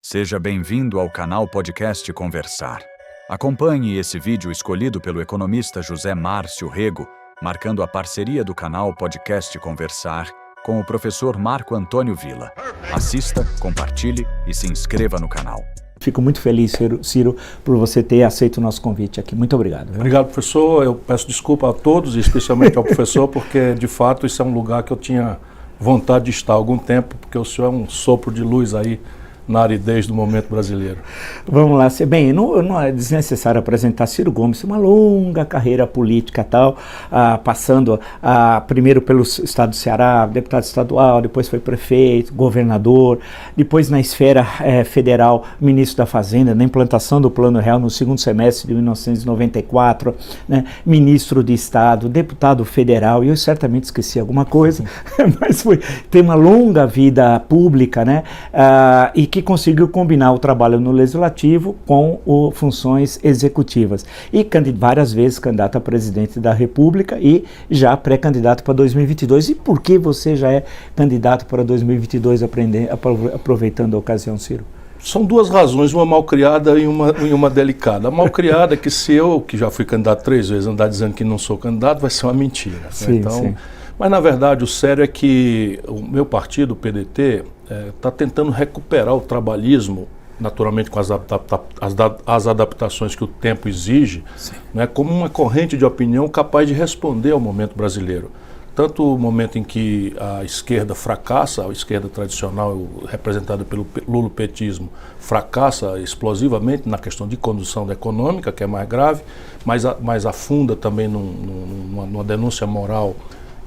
Seja bem-vindo ao canal Podcast Conversar. Acompanhe esse vídeo escolhido pelo economista José Márcio Rego, marcando a parceria do canal Podcast Conversar com o professor Marco Antônio Villa. Assista, compartilhe e se inscreva no canal. Fico muito feliz, Ciro, por você ter aceito o nosso convite aqui. Muito obrigado. Obrigado, professor. Eu peço desculpa a todos, e especialmente ao professor, porque, de fato, isso é um lugar que eu tinha vontade de estar há algum tempo, porque o senhor é um sopro de luz aí na aridez do momento brasileiro. Vamos lá. Bem, não é desnecessário apresentar Ciro Gomes, uma longa carreira política tal, passando primeiro pelo estado do Ceará, deputado estadual, depois foi prefeito, governador, depois na esfera federal, ministro da Fazenda, na implantação do Plano Real no segundo semestre de 1994, né, ministro de Estado, deputado federal, e eu certamente esqueci alguma coisa, mas tem uma longa vida pública, né, e que conseguiu combinar o trabalho no legislativo com funções executivas. E várias vezes candidato a presidente da República e já pré-candidato para 2022. E por que você já é candidato para 2022, aproveitando a ocasião, Ciro? São duas razões, uma mal-criada e uma delicada. A mal-criada é que se eu, que já fui candidato 3 vezes, andar dizendo que não sou candidato, vai ser uma mentira. Sim, né? Então, sim. Mas, na verdade, o sério é que o meu partido, o PDT, está tentando recuperar o trabalhismo, naturalmente com as adaptações que o tempo exige, né, como uma corrente de opinião capaz de responder ao momento brasileiro. Tanto o momento em que a esquerda fracassa, a esquerda tradicional representada pelo lulopetismo fracassa explosivamente na questão de condução econômica, que é mais grave, mas afunda também numa denúncia moral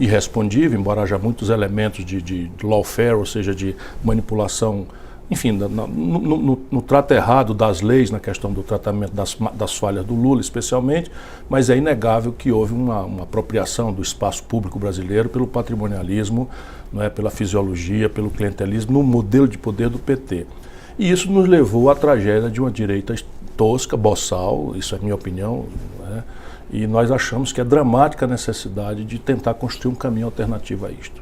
irrespondível, embora haja muitos elementos de lawfare, ou seja, de manipulação, enfim, no trato errado das leis, na questão do tratamento das falhas do Lula, especialmente, mas é inegável que houve uma apropriação do espaço público brasileiro pelo patrimonialismo, né, pela fisiologia, pelo clientelismo, no modelo de poder do PT. E isso nos levou à tragédia de uma direita tosca, boçal, isso é minha opinião, né? E nós achamos que é dramática a necessidade de tentar construir um caminho alternativo a isto.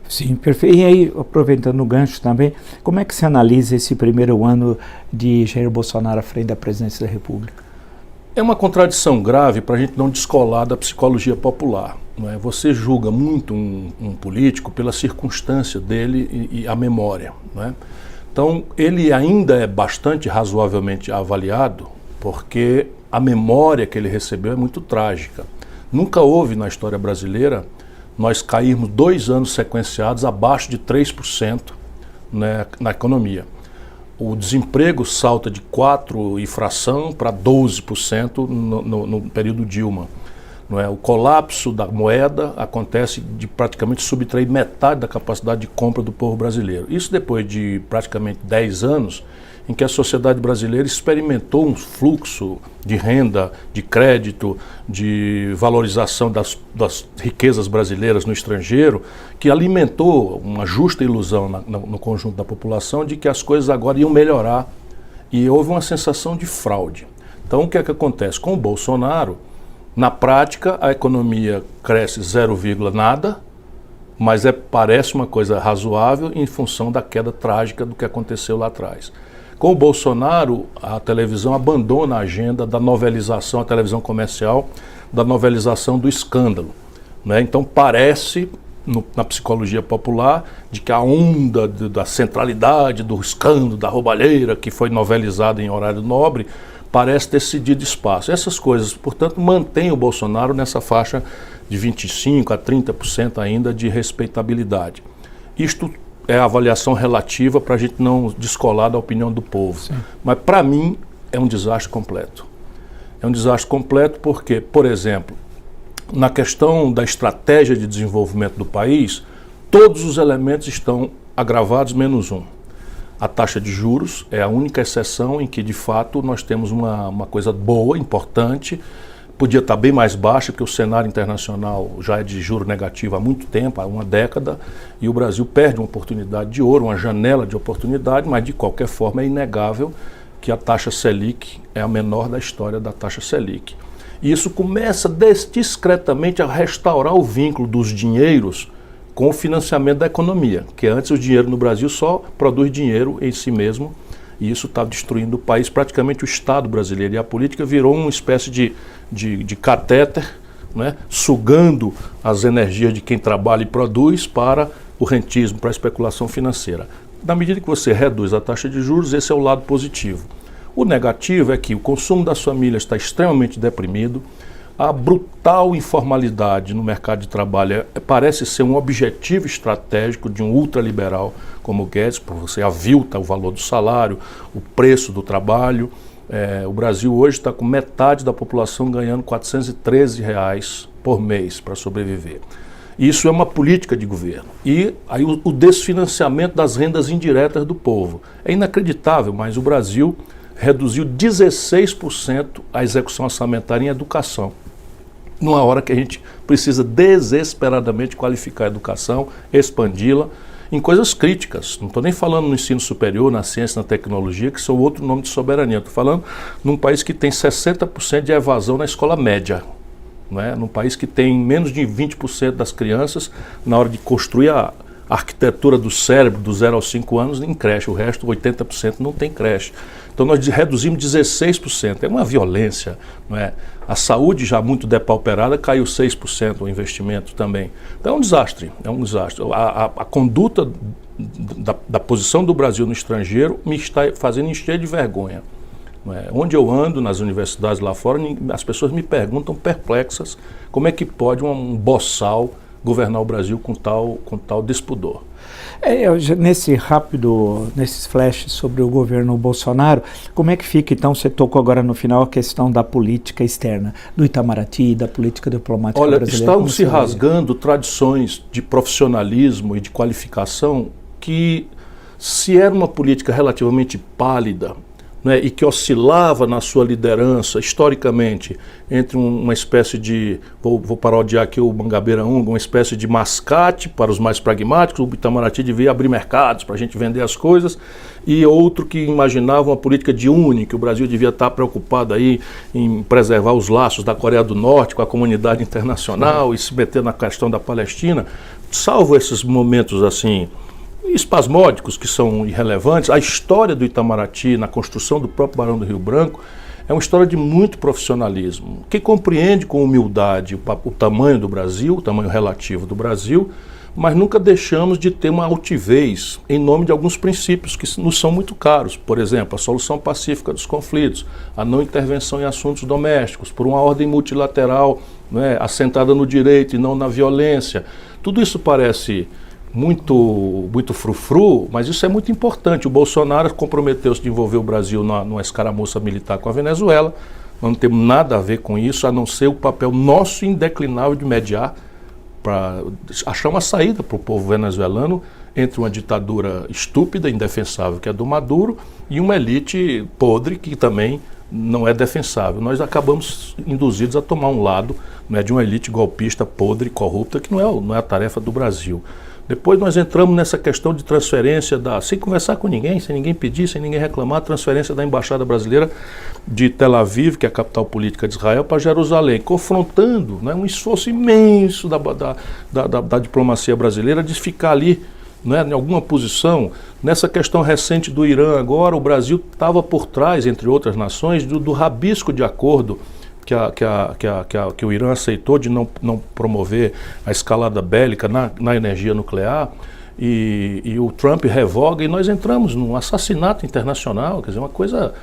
Sim, perfeito. E aí, aproveitando o gancho também, como é que se analisa esse primeiro ano de Jair Bolsonaro à frente da presidência da República? É uma contradição grave para a gente não descolar da psicologia popular. Não é? Você julga muito um político pela circunstância dele e a memória. Não é? Então, ele ainda é bastante razoavelmente avaliado porque a memória que ele recebeu é muito trágica. Nunca houve na história brasileira nós cairmos 2 anos sequenciados abaixo de 3%, né, na economia. O desemprego salta de 4 e fração para 12% no período Dilma. Não é? O colapso da moeda acontece de praticamente subtrair metade da capacidade de compra do povo brasileiro. Isso depois de praticamente 10 anos em que a sociedade brasileira experimentou um fluxo de renda, de crédito, de valorização das riquezas brasileiras no estrangeiro, que alimentou uma justa ilusão no conjunto da população de que as coisas agora iam melhorar, e houve uma sensação de fraude. Então, o que é que acontece? Com o Bolsonaro, na prática, a economia cresce 0, nada, mas parece uma coisa razoável em função da queda trágica do que aconteceu lá atrás. Com o Bolsonaro, a televisão abandona a agenda da novelização, a televisão comercial, da novelização do escândalo. Né? Então parece, na psicologia popular, de que a onda da centralidade, do escândalo, da roubalheira, que foi novelizada em horário nobre, parece ter cedido espaço. Essas coisas, portanto, mantêm o Bolsonaro nessa faixa de 25% a 30% ainda de respeitabilidade. Isto é a avaliação relativa para a gente não descolar da opinião do povo. Sim. Mas, para mim, é um desastre completo. É um desastre completo porque, por exemplo, na questão da estratégia de desenvolvimento do país, todos os elementos estão agravados, menos um. A taxa de juros é a única exceção em que, de fato, nós temos uma coisa boa, importante. Podia estar bem mais baixa, porque o cenário internacional já é de juro negativo há muito tempo, há uma década, e o Brasil perde uma oportunidade de ouro, uma janela de oportunidade, mas de qualquer forma é inegável que a taxa Selic é a menor da história da taxa Selic. E isso começa discretamente a restaurar o vínculo dos dinheiros com o financiamento da economia, que antes o dinheiro no Brasil só produz dinheiro em si mesmo e isso está destruindo o país, praticamente o Estado brasileiro, e a política virou uma espécie de catéter, né, sugando as energias de quem trabalha e produz para o rentismo, para a especulação financeira. Na medida que você reduz a taxa de juros, esse é o lado positivo. O negativo é que o consumo das famílias está extremamente deprimido, a brutal informalidade no mercado de trabalho parece ser um objetivo estratégico de um ultraliberal como o Guedes, porque você avilta o valor do salário, o preço do trabalho. O Brasil hoje está com metade da população ganhando R$ 413 por mês para sobreviver. Isso é uma política de governo. E aí o desfinanciamento das rendas indiretas do povo. É inacreditável, mas o Brasil reduziu 16% a execução orçamentária em educação, numa hora que a gente precisa desesperadamente qualificar a educação, expandi-la em coisas críticas. Não estou nem falando no ensino superior, na ciência, na tecnologia, que são outro nome de soberania. Estou falando num país que tem 60% de evasão na escola média. Né? Num país que tem menos de 20% das crianças, na hora de construir a arquitetura do cérebro dos 0 aos 5 anos, em creche. O resto, 80%, não tem creche. Então nós reduzimos 16%. É uma violência. Não é? A saúde, já muito depauperada, caiu 6% o investimento também. Então é um desastre. É um desastre. A conduta da posição do Brasil no estrangeiro me está fazendo encher de vergonha. Não é? Onde eu ando, nas universidades lá fora, as pessoas me perguntam perplexas como é que pode um boçal governar o Brasil com tal despudor. Nesses flashes sobre o governo Bolsonaro, como é que fica, então, você tocou agora no final a questão da política externa, do Itamaraty, da política diplomática brasileira? Estão se rasgando tradições de profissionalismo e de qualificação que, se era uma política relativamente pálida, né, e que oscilava na sua liderança, historicamente, entre uma espécie de, vou parodiar aqui o Mangabeira Unga, uma espécie de mascate para os mais pragmáticos. O Itamaraty devia abrir mercados para a gente vender as coisas, e outro que imaginava uma política de une, que o Brasil devia estar preocupado aí em preservar os laços da Coreia do Norte com a comunidade internacional e se meter na questão da Palestina. Salvo esses momentos assim espasmódicos, que são irrelevantes, a história do Itamaraty na construção do próprio Barão do Rio Branco é uma história de muito profissionalismo, que compreende com humildade o tamanho do Brasil, o tamanho relativo do Brasil, mas nunca deixamos de ter uma altivez em nome de alguns princípios que nos são muito caros. Por exemplo, a solução pacífica dos conflitos, a não intervenção em assuntos domésticos, por uma ordem multilateral, né, assentada no direito e não na violência. Tudo isso parece muito frufru, mas isso é muito importante. O Bolsonaro comprometeu-se de envolver o Brasil numa escaramuça militar com a Venezuela. Nós não temos nada a ver com isso, a não ser o papel nosso indeclinável de mediar para achar uma saída para o povo venezuelano entre uma ditadura estúpida, indefensável, que é do Maduro, e uma elite podre que também não é defensável. Nós acabamos induzidos a tomar um lado, né, de uma elite golpista, podre, corrupta, que não é a tarefa do Brasil. Depois nós entramos nessa questão de transferência, sem conversar com ninguém, sem ninguém pedir, sem ninguém reclamar, transferência da Embaixada Brasileira de Tel Aviv, que é a capital política de Israel, para Jerusalém, confrontando, né, um esforço imenso da diplomacia brasileira de ficar ali, né, em alguma posição. Nessa questão recente do Irã agora, o Brasil estava por trás, entre outras nações, do rabisco de acordo que o Irã aceitou de não promover a escalada bélica na energia nuclear, e o Trump revoga, e nós entramos num assassinato internacional, quer dizer, uma coisa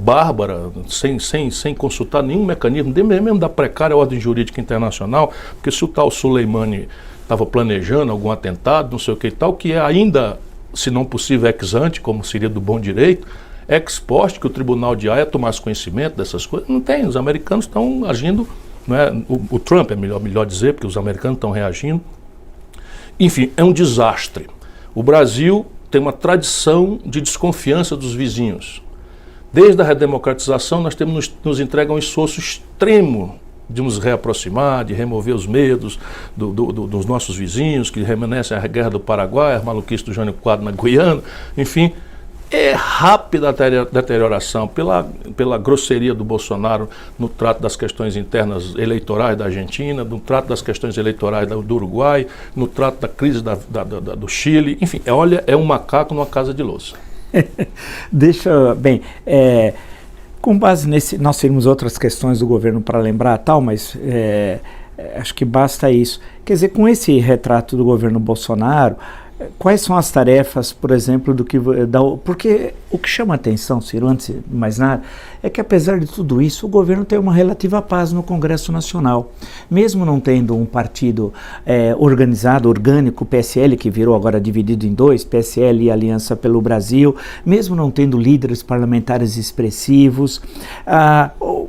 bárbara, sem consultar nenhum mecanismo, mesmo da precária ordem jurídica internacional, porque se o tal Soleimani estava planejando algum atentado, não sei o que e tal, que é ainda, se não possível, ex ante, como seria do bom direito, ex post, que o Tribunal de Haia tomasse conhecimento dessas coisas. Não tem, os americanos estão agindo, né? O Trump é melhor dizer, porque os americanos estão reagindo. Enfim, é um desastre. O Brasil tem uma tradição de desconfiança dos vizinhos. Desde a redemocratização, nós nos entrega um esforço extremo de nos reaproximar, de remover os medos dos nossos vizinhos, que reminiscem a guerra do Paraguai, a maluquice do Jânio Quadros na Guiana, enfim. É rápida a deterioração pela grosseria do Bolsonaro no trato das questões internas eleitorais da Argentina, no trato das questões eleitorais do Uruguai, no trato da crise do Chile. Enfim, é um macaco numa casa de louça. Bem, com base nesse, nós temos outras questões do governo para lembrar tal, mas acho que basta isso. Quer dizer, com esse retrato do governo Bolsonaro, quais são as tarefas, por exemplo, porque o que chama a atenção, Ciro, antes de mais nada, é que apesar de tudo isso, o governo tem uma relativa paz no Congresso Nacional. Mesmo não tendo um partido organizado, orgânico, o PSL, que virou agora dividido em dois, PSL e Aliança pelo Brasil, mesmo não tendo líderes parlamentares expressivos,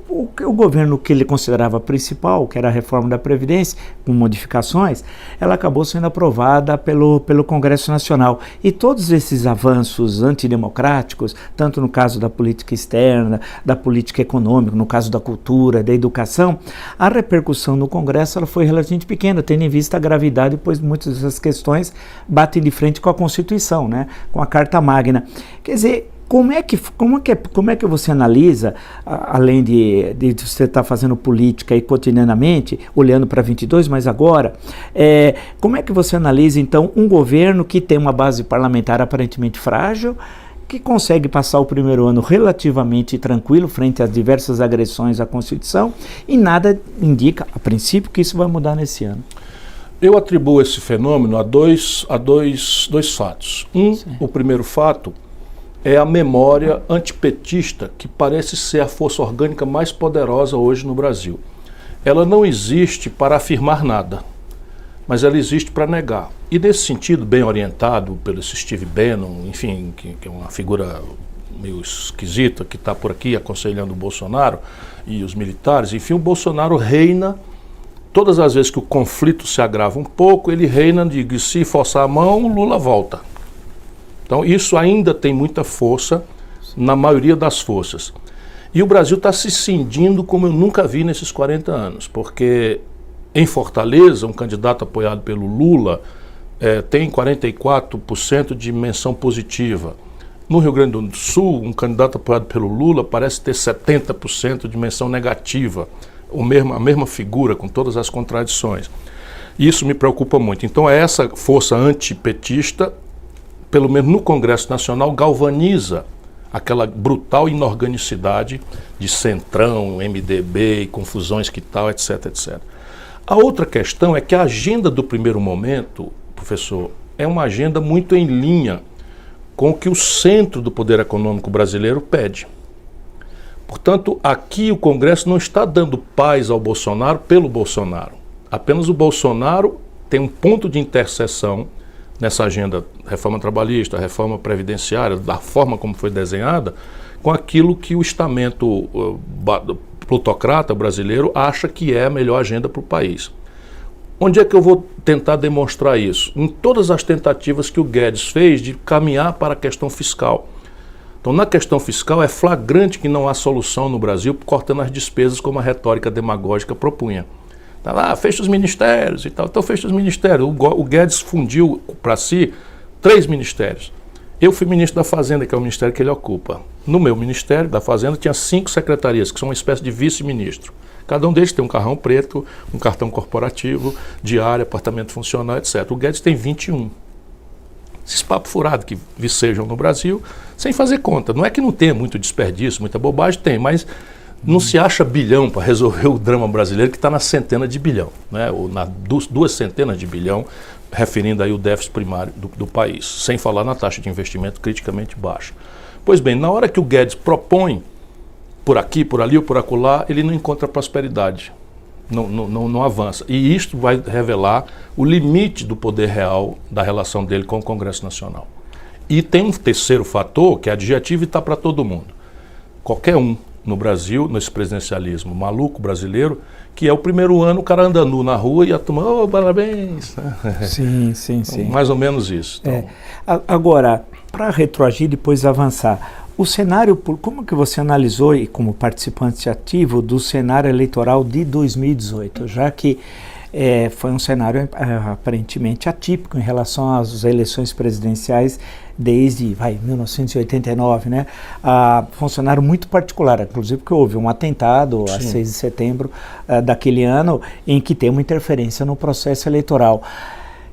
o governo que ele considerava principal, que era a reforma da Previdência, com modificações, ela acabou sendo aprovada pelo Congresso Nacional. E todos esses avanços antidemocráticos, tanto no caso da política externa, da política econômica, no caso da cultura, da educação, a repercussão no Congresso ela foi relativamente pequena, tendo em vista a gravidade, pois muitas dessas questões batem de frente com a Constituição, né, com a Carta Magna. Quer dizer, como é que você analisa, além de você estar fazendo política aí cotidianamente, olhando para 22, mas agora, como é que você analisa, então, um governo que tem uma base parlamentar aparentemente frágil, que consegue passar o primeiro ano relativamente tranquilo frente às diversas agressões à Constituição, e nada indica, a princípio, que isso vai mudar nesse ano? Eu atribuo esse fenômeno a dois fatos. O primeiro fato é a memória antipetista, que parece ser a força orgânica mais poderosa hoje no Brasil. Ela não existe para afirmar nada, mas ela existe para negar. E nesse sentido, bem orientado pelo Steve Bannon, enfim, que é uma figura meio esquisita, que está por aqui aconselhando o Bolsonaro e os militares, enfim, o Bolsonaro reina, todas as vezes que o conflito se agrava um pouco, ele reina de se forçar a mão, o Lula volta. Então isso ainda tem muita força na maioria das forças. E o Brasil está se cindindo como eu nunca vi nesses 40 anos, porque em Fortaleza, um candidato apoiado pelo Lula tem 44% de menção positiva. No Rio Grande do Sul, um candidato apoiado pelo Lula parece ter 70% de menção negativa, a mesma figura, com todas as contradições. Isso me preocupa muito. Então essa força antipetista, pelo menos no Congresso Nacional, galvaniza aquela brutal inorganicidade de Centrão, MDB e confusões que tal, etc, etc. A outra questão é que a agenda do primeiro momento, professor, é uma agenda muito em linha com o que o centro do poder econômico brasileiro pede. Portanto, aqui o Congresso não está dando paz ao Bolsonaro pelo Bolsonaro. Apenas o Bolsonaro tem um ponto de interseção nessa agenda, reforma trabalhista, reforma previdenciária, da forma como foi desenhada, com aquilo que o estamento plutocrata brasileiro acha que é a melhor agenda para o país. Onde é que eu vou tentar demonstrar isso? Em todas as tentativas que o Guedes fez de caminhar para a questão fiscal. Então, na questão fiscal, é flagrante que não há solução no Brasil cortando as despesas como a retórica demagógica propunha. Tá lá, fecha os ministérios e tal. Então fecha os ministérios. O Guedes fundiu para si 3 ministérios. Eu fui ministro da Fazenda, que é o ministério que ele ocupa. No meu ministério da Fazenda tinha 5 secretarias, que são uma espécie de vice-ministro. Cada um deles tem um carrão preto, um cartão corporativo, diário, apartamento funcional, etc. O Guedes tem 21. Esses papos furados que vicejam no Brasil, sem fazer conta. Não é que não tenha muito desperdício, muita bobagem, tem, mas não se acha bilhão para resolver o drama brasileiro, que está na centena de bilhão, né? Ou na 2 centenas de bilhão, referindo aí o déficit primário do país, sem falar na taxa de investimento criticamente baixa. Pois bem, na hora que o Guedes propõe, por aqui, por ali ou por acolá, ele não encontra prosperidade, não avança. E isto vai revelar o limite do poder real da relação dele com o Congresso Nacional. E tem um terceiro fator, que é adjetivo e está para todo mundo. Qualquer um no Brasil, nesse presidencialismo maluco brasileiro, que é o primeiro ano, o cara anda nu na rua e a turma, parabéns. Sim. Mais ou menos isso. Então. Agora, para retroagir e depois avançar, o cenário, como que você analisou, e como participante ativo, do cenário eleitoral de 2018, já que foi um cenário aparentemente atípico em relação às eleições presidenciais desde 1989, né? Foi um cenário muito particular, inclusive porque houve um atentado a 6 de setembro daquele ano, em que tem uma interferência no processo eleitoral.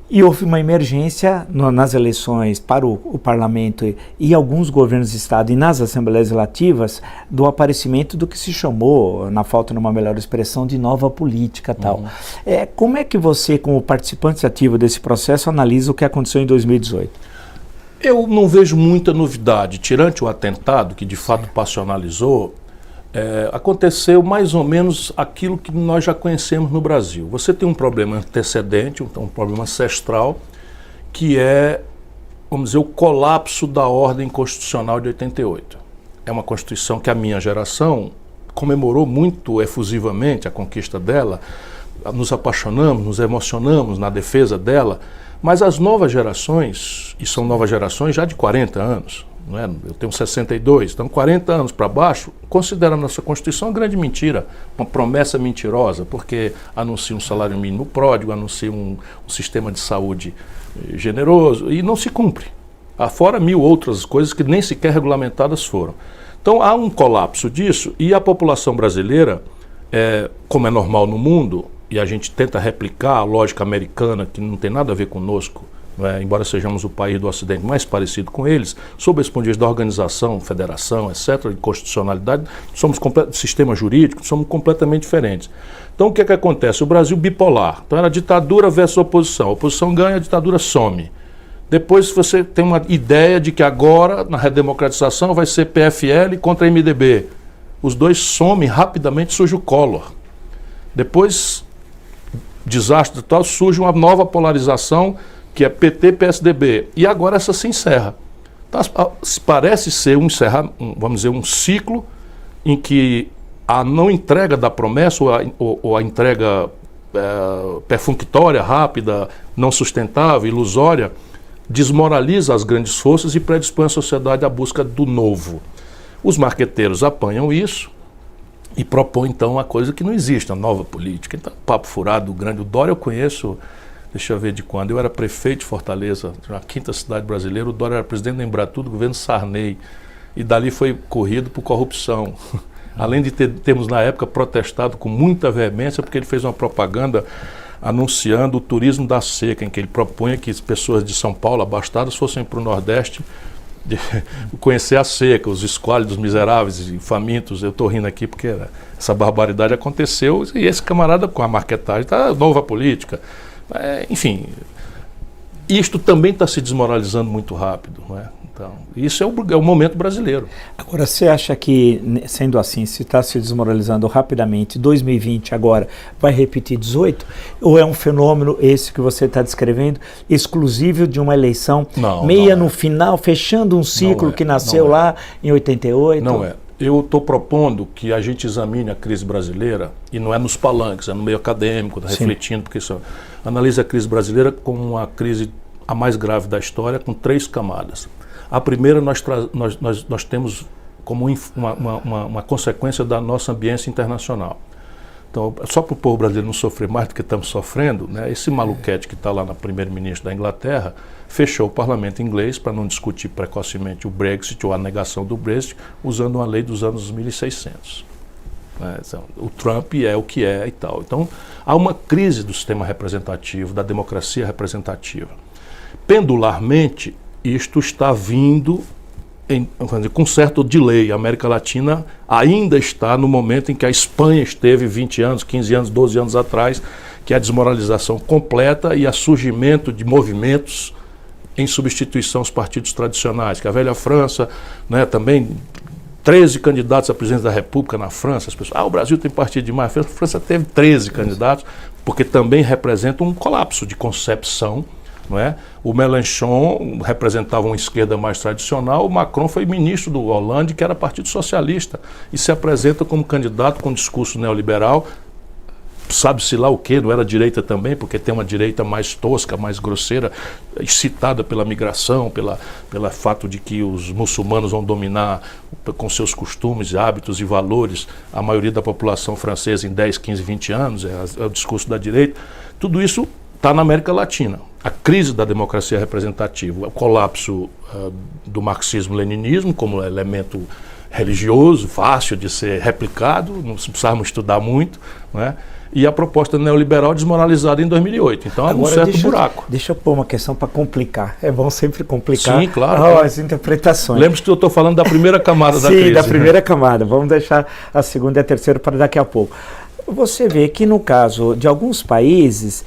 E houve uma emergência nas eleições para o parlamento e alguns governos de estado e nas assembleias legislativas do aparecimento do que se chamou, na falta de uma melhor expressão, de nova política tal. Como é que você, como participante ativo desse processo, analisa o que aconteceu em 2018? Eu não vejo muita novidade. Tirante o atentado, que de fato passionalizou, aconteceu mais ou menos aquilo que nós já conhecemos no Brasil. Você tem um problema antecedente, um problema ancestral, que é, vamos dizer, o colapso da ordem constitucional de 88. É uma Constituição que a minha geração comemorou muito efusivamente a conquista dela, nos apaixonamos, nos emocionamos na defesa dela, mas as novas gerações, e são novas gerações já de 40 anos, não é? Eu tenho 62, então 40 anos para baixo, considera a nossa Constituição uma grande mentira, uma promessa mentirosa, porque anuncia um salário mínimo pródigo, anuncia um sistema de saúde generoso e não se cumpre. Fora 1000 outras coisas que nem sequer regulamentadas foram. Então há um colapso disso e a população brasileira, como é normal no mundo, e a gente tenta replicar a lógica americana, que não tem nada a ver conosco, embora sejamos o país do Ocidente mais parecido com eles, sob esse ponto de vista da organização, federação, etc., de constitucionalidade, somos sistema jurídico, somos completamente diferentes. Então o que é que acontece? O Brasil bipolar, então era ditadura versus oposição, a oposição ganha, a ditadura some. Depois você tem uma ideia de que agora, na redemocratização, vai ser PFL contra MDB. Os dois somem, rapidamente surge o Collor. Depois, desastre tal, surge uma nova polarização, que é PT-PSDB, e agora essa se encerra. Então, parece ser vamos dizer, um ciclo em que a não entrega da promessa ou a entrega perfunctória, rápida, não sustentável, ilusória, desmoraliza as grandes forças e predispõe a sociedade à busca do novo. Os marqueteiros apanham isso e propõem, então, uma coisa que não existe, a nova política. Então, papo furado, grande. O Dória eu conheço, deixa eu ver de quando. Eu era prefeito de Fortaleza, a 5ª cidade brasileira. O Dória era presidente da Embratur do governo Sarney. E dali foi corrido por corrupção. Além de termos, na época, protestado com muita veemência, porque ele fez uma propaganda anunciando o turismo da seca, em que ele propunha que as pessoas de São Paulo, abastadas, fossem para o Nordeste conhecer a seca, os esquálidos miseráveis e famintos. Eu estou rindo aqui porque essa barbaridade aconteceu e esse camarada com a marquetagem está nova política. Enfim, isto também está se desmoralizando muito rápido, não é? Então, isso é o momento brasileiro. Agora, você acha que, sendo assim, se está se desmoralizando rapidamente, 2020 agora vai repetir 18? Ou é um fenômeno esse que você está descrevendo, exclusivo de uma eleição no final, fechando um ciclo que nasceu lá em 88? Não é. Eu estou propondo que a gente examine a crise brasileira, e não é nos palanques, é no meio acadêmico, refletindo, porque isso analisa a crise brasileira como uma crise a mais grave da história, com 3 camadas. A primeira nós temos como uma consequência da nossa ambiência internacional. Então, só para o povo brasileiro não sofrer mais do que estamos sofrendo, né, esse maluquete que está lá na primeiro-ministro da Inglaterra fechou o parlamento inglês para não discutir precocemente o Brexit ou a negação do Brexit, usando uma lei dos anos 1600. O Trump é o que é e tal. Então, há uma crise do sistema representativo, da democracia representativa. Pendularmente, isto está vindo com certo delay. A América Latina ainda está no momento em que a Espanha esteve 20 anos, 15 anos, 12 anos atrás, que é a desmoralização completa e o surgimento de movimentos em substituição aos partidos tradicionais, que a velha França, né, também 13 candidatos a presidente da República na França. As pessoas, o Brasil tem partido demais. A França teve 13 candidatos, porque também representa um colapso de concepção. Não é? O Mélenchon representava uma esquerda mais tradicional, o Macron foi ministro do Hollande, que era partido socialista, e se apresenta como candidato com discurso neoliberal, sabe-se lá o quê, não era direita também, porque tem uma direita mais tosca, mais grosseira, excitada pela migração, pelo fato de que os muçulmanos vão dominar com seus costumes, hábitos e valores a maioria da população francesa em 10, 15, 20 anos, é o discurso da direita. Tudo isso está na América Latina. A crise da democracia representativa, o colapso do marxismo-leninismo como elemento religioso, fácil de ser replicado, não precisávamos estudar muito, não é? E a proposta neoliberal desmoralizada em 2008. Então, há um certo buraco. Deixa eu pôr uma questão para complicar. É bom sempre complicar. Sim, claro. As interpretações. Lembre-se que eu estou falando da primeira camada da crise. Sim, da primeira camada. Vamos deixar a segunda e a terceira para daqui a pouco. Você vê que no caso de alguns países,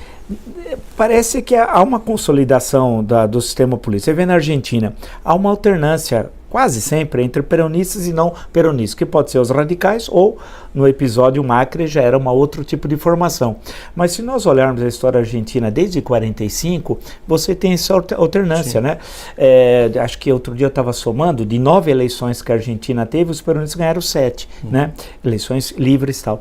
parece que há uma consolidação do sistema político. Você vê na Argentina, há uma alternância quase sempre entre peronistas e não peronistas, que pode ser os radicais ou, no episódio Macri, já era um outro tipo de formação. Mas se nós olharmos a história argentina desde 45, você tem essa alternância, né? Acho que outro dia eu estava somando, de 9 eleições que a Argentina teve, os peronistas ganharam 7, né? Eleições livres e tal.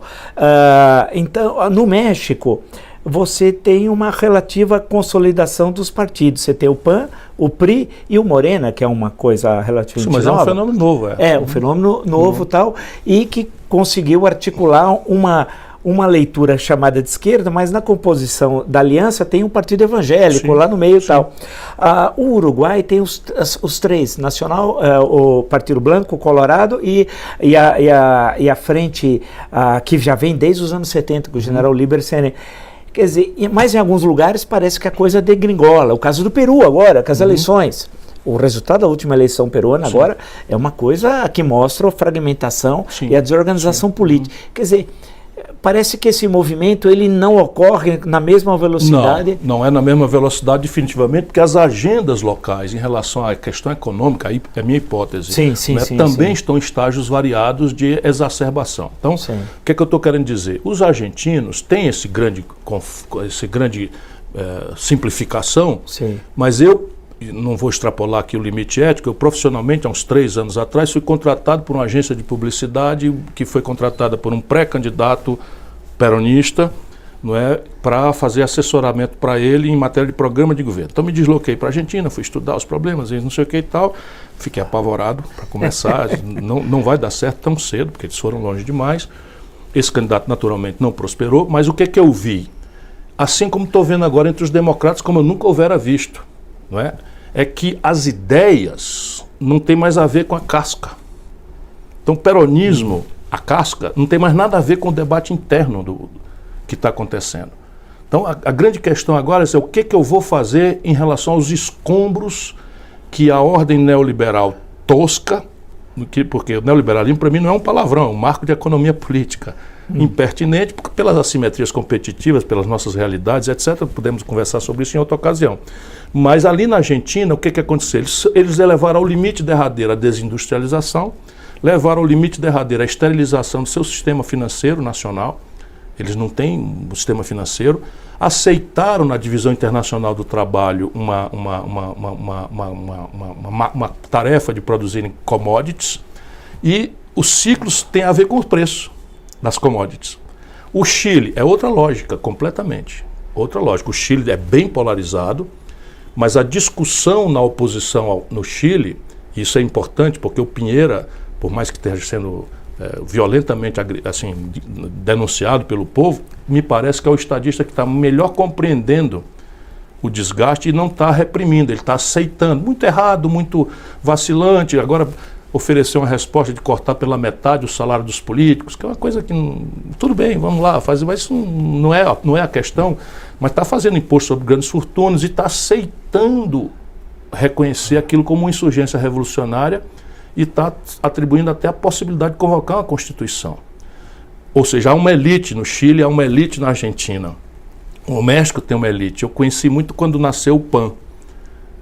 Então, no México, você tem uma relativa consolidação dos partidos. Você tem o PAN, o PRI e o Morena, que é uma coisa relativamente nova. Mas é um fenômeno novo. É um fenômeno novo tal, e que conseguiu articular uma leitura chamada de esquerda, mas na composição da aliança tem um partido evangélico lá no meio e tal. O Uruguai tem os três, Nacional, o Partido Branco, o Colorado e a frente que já vem desde os anos 70, com o general Líber Sereno. Quer dizer, mas em alguns lugares parece que a coisa degringola. O caso do Peru agora, com as eleições. O resultado da última eleição peruana agora é uma coisa que mostra a fragmentação e a desorganização política. Quer dizer, parece que esse movimento ele não ocorre na mesma velocidade. Não é na mesma velocidade definitivamente, porque as agendas locais em relação à questão econômica, aí é minha hipótese, também estão em estágios variados de exacerbação. Então, o que é que eu estou querendo dizer? Os argentinos têm esse grande simplificação, mas eu não vou extrapolar aqui o limite ético, eu profissionalmente, há uns 3 anos atrás, fui contratado por uma agência de publicidade que foi contratada por um pré-candidato peronista, não é, para fazer assessoramento para ele em matéria de programa de governo. Então me desloquei para a Argentina, fui estudar os problemas e não sei o que e tal, fiquei apavorado para começar, não vai dar certo tão cedo, porque eles foram longe demais. Esse candidato naturalmente não prosperou, mas o que é que eu vi? Assim como estou vendo agora entre os democratas, como eu nunca houvera visto, não é? É que as ideias não tem mais a ver com a casca. Então o peronismo, a casca, não tem mais nada a ver com o debate interno do que está acontecendo. Então a grande questão agora é o que eu vou fazer em relação aos escombros que a ordem neoliberal tosca, porque o neoliberalismo para mim não é um palavrão, é um marco de economia política. Impertinente, porque pelas assimetrias competitivas, pelas nossas realidades, etc., podemos conversar sobre isso em outra ocasião. Mas ali na Argentina, o que aconteceu? Eles levaram ao limite derradeiro a desindustrialização, levaram ao limite derradeiro a esterilização do seu sistema financeiro nacional, eles não têm um sistema financeiro, aceitaram na divisão internacional do trabalho uma tarefa de produzirem commodities, e os ciclos têm a ver com o preço das commodities. O Chile é outra lógica, completamente. Outra lógica. O Chile é bem polarizado, mas a discussão na oposição no Chile, e isso é importante porque o Piñera, por mais que esteja sendo violentamente assim, denunciado pelo povo, me parece que é o estadista que está melhor compreendendo o desgaste e não está reprimindo, ele está aceitando. Muito errado, muito vacilante. Agora oferecer uma resposta de cortar pela metade o salário dos políticos, que é uma coisa que tudo bem, vamos lá fazer, mas isso não é a questão, mas está fazendo imposto sobre grandes fortunas e está aceitando reconhecer aquilo como uma insurgência revolucionária e está atribuindo até a possibilidade de convocar uma Constituição. Ou seja, há uma elite no Chile, há uma elite na Argentina. O México tem uma elite. Eu conheci muito quando nasceu o PAN.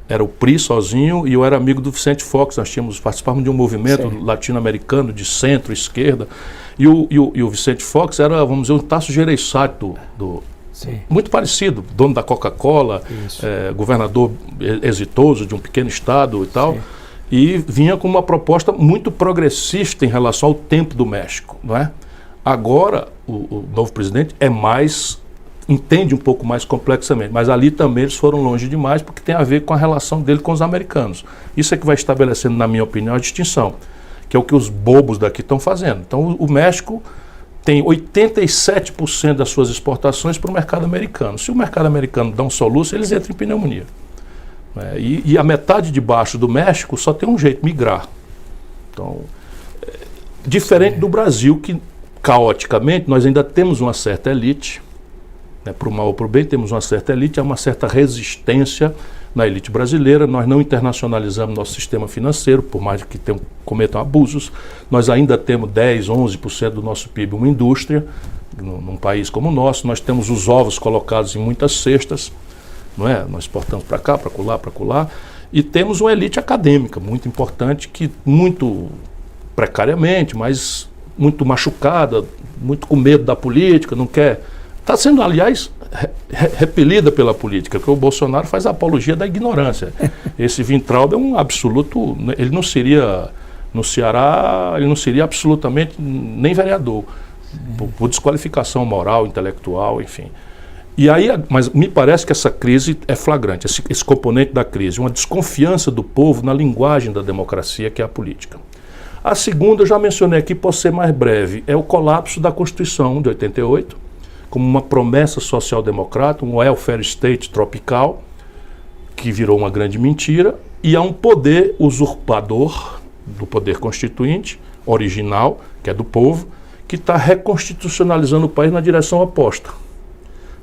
Era o PRI sozinho e eu era amigo do Vicente Fox. Nós participávamos de um movimento latino-americano de centro-esquerda. E o Vicente Fox era, vamos dizer, um Tasso Gereissati muito parecido, dono da Coca-Cola, governador exitoso de um pequeno estado e tal. E vinha com uma proposta muito progressista em relação ao tempo do México, não é? Agora, o novo presidente entende um pouco mais complexamente, mas ali também eles foram longe demais porque tem a ver com a relação dele com os americanos. Isso é que vai estabelecendo, na minha opinião, a distinção, que é o que os bobos daqui estão fazendo. Então o México tem 87% das suas exportações para o mercado americano. Se o mercado americano dá um soluço, eles entram em pneumonia. E a metade de baixo do México só tem um jeito, migrar. Então, Diferente do Brasil, que caoticamente nós ainda temos uma certa elite, né, para o mal ou para o bem, temos uma certa elite, há uma certa resistência na elite brasileira, nós não internacionalizamos nosso sistema financeiro, por mais que cometam abusos, nós ainda temos 10, 11% do nosso PIB uma indústria, num país como o nosso, nós temos os ovos colocados em muitas cestas, não é? Nós exportamos para cá, para colar, e temos uma elite acadêmica muito importante, que muito precariamente, mas muito machucada, muito com medo da política, não quer... Está sendo, aliás, repelida pela política, porque o Bolsonaro faz a apologia da ignorância. Esse Weintraub é um absoluto... Ele não seria, no Ceará, ele não seria absolutamente nem vereador, por desqualificação moral, intelectual, enfim. E aí, mas me parece que essa crise é flagrante, esse componente da crise, uma desconfiança do povo na linguagem da democracia, que é a política. A segunda, eu já mencionei aqui, posso ser mais breve, é o colapso da Constituição de 88, como uma promessa social-democrata, um welfare state tropical, que virou uma grande mentira, e há um poder usurpador do poder constituinte, original, que é do povo, que está reconstitucionalizando o país na direção oposta.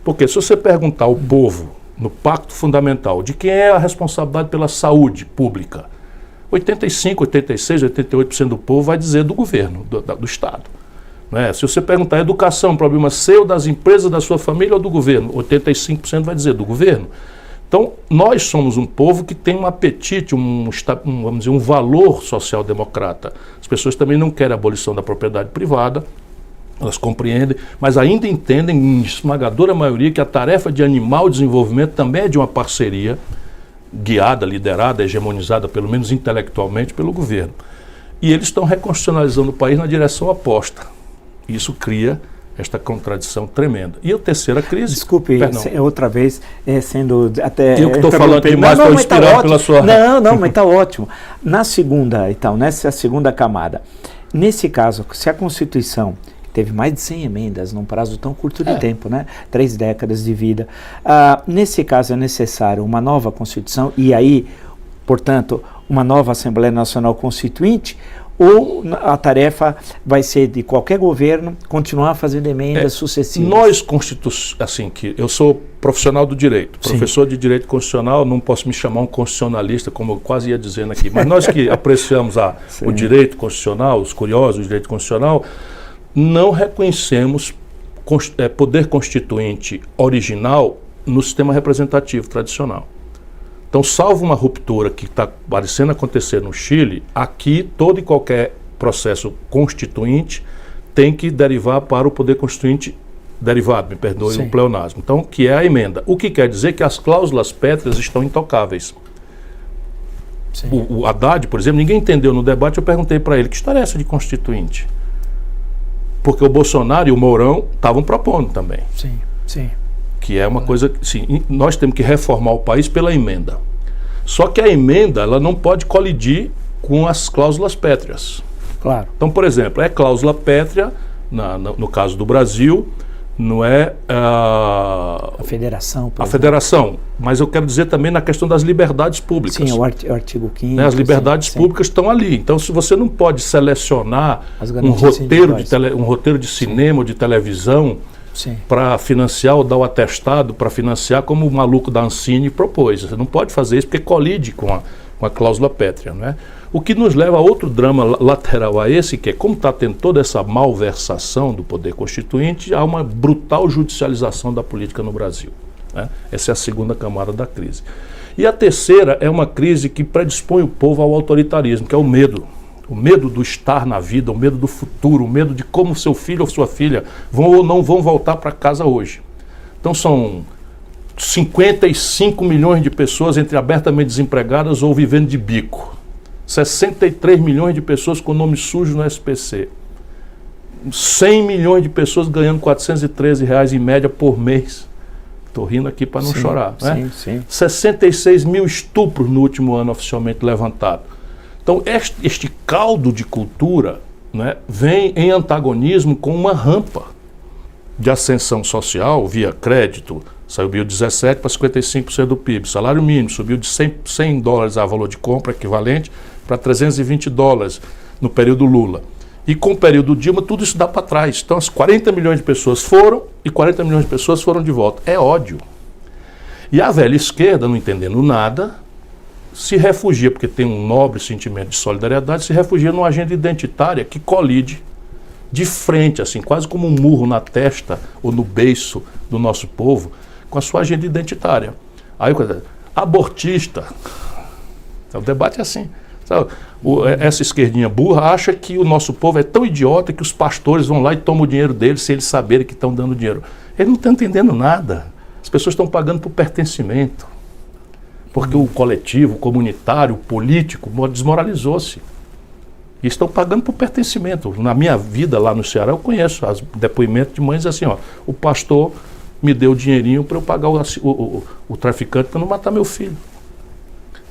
Porque se você perguntar ao povo, no Pacto Fundamental, de quem é a responsabilidade pela saúde pública, 85, 86, 88% do povo vai dizer do governo, do Estado. Né? Se você perguntar educação, problema seu, das empresas, da sua família ou do governo, 85% vai dizer do governo. Então, nós somos um povo que tem um apetite, vamos dizer, um valor social-democrata. As pessoas também não querem a abolição da propriedade privada, elas compreendem, mas ainda entendem, em esmagadora maioria, que a tarefa de animar o desenvolvimento também é de uma parceria guiada, liderada, hegemonizada, pelo menos intelectualmente, pelo governo. E eles estão reconstitucionalizando o país na direção oposta. Isso cria esta contradição tremenda. E a terceira crise... Desculpe, outra vez, sendo até... Eu que estou falando demais para inspirar pela sua... Não, mas está ótimo. Na segunda, então, nessa segunda camada, nesse caso, se a Constituição teve mais de 100 emendas num prazo tão curto de tempo, né? 3 décadas de vida. Nesse caso é necessário uma nova Constituição e aí, portanto, uma nova Assembleia Nacional Constituinte, ou a tarefa vai ser de qualquer governo continuar fazendo emendas sucessivas? Nós, assim, que eu sou profissional do direito, professor de direito constitucional, não posso me chamar um constitucionalista, como eu quase ia dizendo aqui, mas nós que apreciamos o direito constitucional, os curiosos do direito constitucional, não reconhecemos poder constituinte original no sistema representativo tradicional. Então, salvo uma ruptura que está parecendo acontecer no Chile, aqui todo e qualquer processo constituinte tem que derivar para o poder constituinte derivado, me perdoe o pleonasmo. Então, que é a emenda. O que quer dizer que as cláusulas pétreas estão intocáveis. O Haddad, por exemplo, ninguém entendeu no debate, eu perguntei para ele, que história é essa de constituinte? Porque o Bolsonaro e o Mourão estavam propondo também. Sim. Que é uma coisa, sim, nós temos que reformar o país pela emenda. Só que a emenda, ela não pode colidir com as cláusulas pétreas. Claro. Então, por exemplo, é cláusula pétrea, no caso do Brasil, não é a federação. A federação, mas eu quero dizer também na questão das liberdades públicas. Sim, o artigo 5º. As liberdades públicas estão ali. Então, se você não pode selecionar um roteiro de cinema ou de televisão para financiar ou dar o atestado para financiar, como o maluco da Ancine propôs. Você não pode fazer isso porque colide com a cláusula pétrea, não é? O que nos leva a outro drama lateral a esse, que é como está tendo toda essa malversação do poder constituinte, há uma brutal judicialização da política no Brasil, né? Essa é a segunda camada da crise. E a terceira é uma crise que predispõe o povo ao autoritarismo, que é o medo. O medo do estar na vida, o medo do futuro, o medo de como seu filho ou sua filha vão ou não vão voltar para casa hoje. Então são 55 milhões de pessoas entre abertamente desempregadas ou vivendo de bico. 63 milhões de pessoas com nome sujo no SPC. 100 milhões de pessoas ganhando R$413 em média por mês. Estou rindo aqui para não chorar. Né? 66 mil estupros no último ano oficialmente levantado. Então, este caldo de cultura, né, vem em antagonismo com uma rampa de ascensão social via crédito. Subiu de 17% para 55% do PIB. Salário mínimo subiu de $100 a valor de compra equivalente para $320 no período Lula. E com o período Dilma, tudo isso dá para trás. Então, as 40 milhões de pessoas foram e 40 milhões de pessoas foram de volta. É ódio. E a velha esquerda, não entendendo nada, se refugia, porque tem um nobre sentimento de solidariedade, se refugia numa agenda identitária que colide de frente, assim, quase como um murro na testa ou no beiço do nosso povo, com a sua agenda identitária. Aí, abortista. O debate é assim. Sabe? Essa esquerdinha burra acha que o nosso povo é tão idiota que os pastores vão lá e tomam o dinheiro deles sem eles saberem que estão dando dinheiro. Eles não estão entendendo nada. As pessoas estão pagando por pertencimento. Porque o coletivo, o comunitário, o político desmoralizou-se. E estão pagando por pertencimento. Na minha vida lá no Ceará, eu conheço depoimentos de mães assim, ó, o pastor me deu dinheirinho para eu pagar o traficante para não matar meu filho.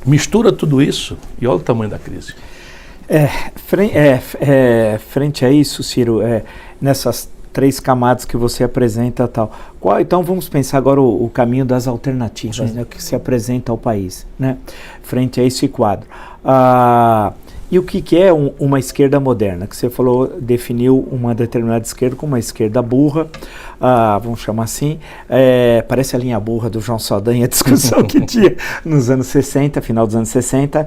Mistura tudo isso e olha o tamanho da crise. Frente a isso, Ciro, nessas 3 camadas que você apresenta tal, então vamos pensar agora o caminho das alternativas, né, o que se apresenta ao país, né, frente a esse quadro. E o que é uma esquerda moderna? Que você falou, definiu uma determinada esquerda como uma esquerda burra, vamos chamar assim, parece a linha burra do João Saldanha, a discussão que tinha nos anos 60, final dos anos 60.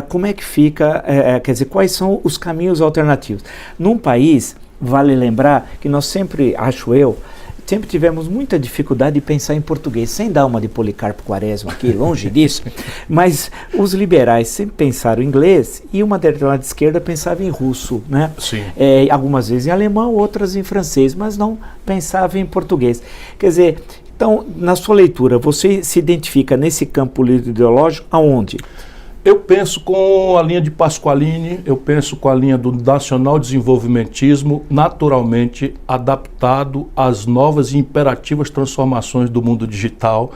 Como é que fica, quer dizer, quais são os caminhos alternativos? Num país, vale lembrar que nós sempre, acho eu, sempre tivemos muita dificuldade de pensar em português, sem dar uma de Policarpo Quaresma aqui, longe disso, mas os liberais sempre pensaram em inglês e uma determinada esquerda pensava em russo, né? Sim. Algumas vezes em alemão, outras em francês, mas não pensava em português. Quer dizer, então, na sua leitura, você se identifica nesse campo político ideológico aonde? Eu penso com a linha de Pasqualini, eu penso com a linha do nacional-desenvolvimentismo naturalmente adaptado às novas e imperativas transformações do mundo digital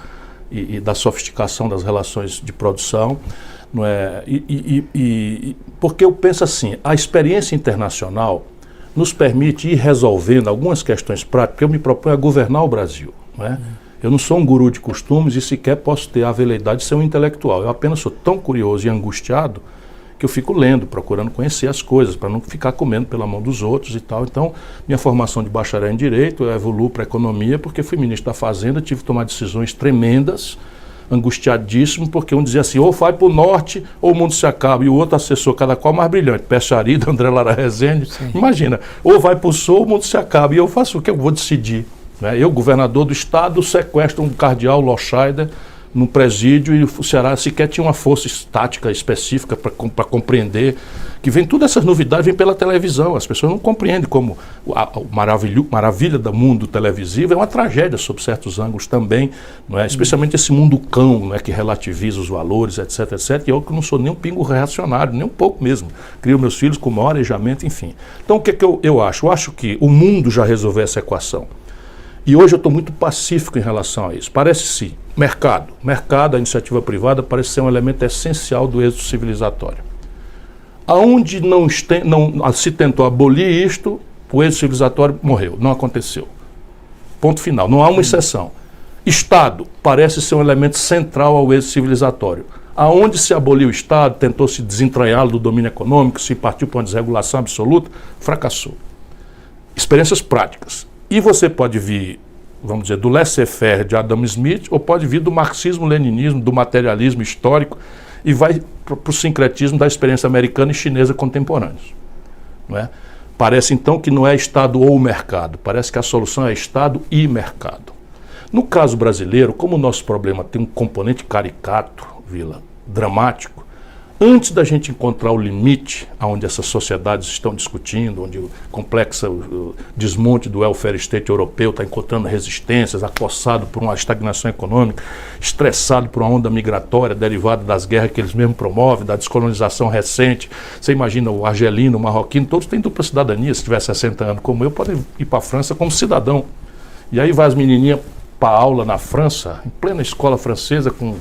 e da sofisticação das relações de produção. Não é? Porque eu penso assim, a experiência internacional nos permite ir resolvendo algumas questões práticas, eu me proponho a governar o Brasil, não é? Eu não sou um guru de costumes e sequer posso ter a veleidade de ser um intelectual. Eu apenas sou tão curioso e angustiado que eu fico lendo, procurando conhecer as coisas, para não ficar comendo pela mão dos outros e tal. Então, minha formação de bacharel em Direito, eu evoluo para Economia, porque fui ministro da Fazenda, tive que tomar decisões tremendas, angustiadíssimo, porque um dizia assim, ou vai para o norte ou o mundo se acaba, e o outro assessor, cada qual mais brilhante, Peixarida, André Lara Rezende, imagina, ou vai para o sul ou o mundo se acaba, e eu faço o que eu vou decidir. Eu, governador do estado, sequestro um cardeal Loscheider num presídio e o Ceará sequer tinha uma força estática específica para compreender que vem todas essas novidades, vem pela televisão, as pessoas não compreendem como maravilha do mundo televisivo é uma tragédia sob certos ângulos também, não é? Especialmente esse mundo cão, não é? Que relativiza os valores, etc, etc, e eu que não sou nem um pingo reacionário, nem um pouco mesmo, crio meus filhos com o maior arejamento, enfim. Então o que é que eu acho? Eu acho que o mundo já resolveu essa equação. E hoje eu estou muito pacífico em relação a isso. Parece-se, mercado, a iniciativa privada parece ser um elemento essencial do êxito civilizatório. Aonde não se tentou abolir isto, o êxito civilizatório morreu, não aconteceu. Ponto final, não há uma exceção. Estado parece ser um elemento central ao êxito civilizatório. Aonde se aboliu o Estado, tentou se desentranhá-lo do domínio econômico, se partiu para uma desregulação absoluta, fracassou. Experiências práticas. E você pode vir, vamos dizer, do laissez-faire de Adam Smith, ou pode vir do marxismo-leninismo, do materialismo histórico, e vai para o sincretismo da experiência americana e chinesa contemporâneos. Não é? Parece então que não é Estado ou mercado, parece que a solução é Estado e mercado. No caso brasileiro, como o nosso problema tem um componente caricato, Vila, dramático, antes da gente encontrar o limite onde essas sociedades estão discutindo, onde o complexo desmonte do welfare state europeu está encontrando resistências, acossado por uma estagnação econômica, estressado por uma onda migratória derivada das guerras que eles mesmos promovem, da descolonização recente. Você imagina o argelino, o marroquino, todos têm dupla cidadania, se tiver 60 anos como eu, podem ir para a França como cidadão. E aí vai as menininhas para aula na França, em plena escola francesa, com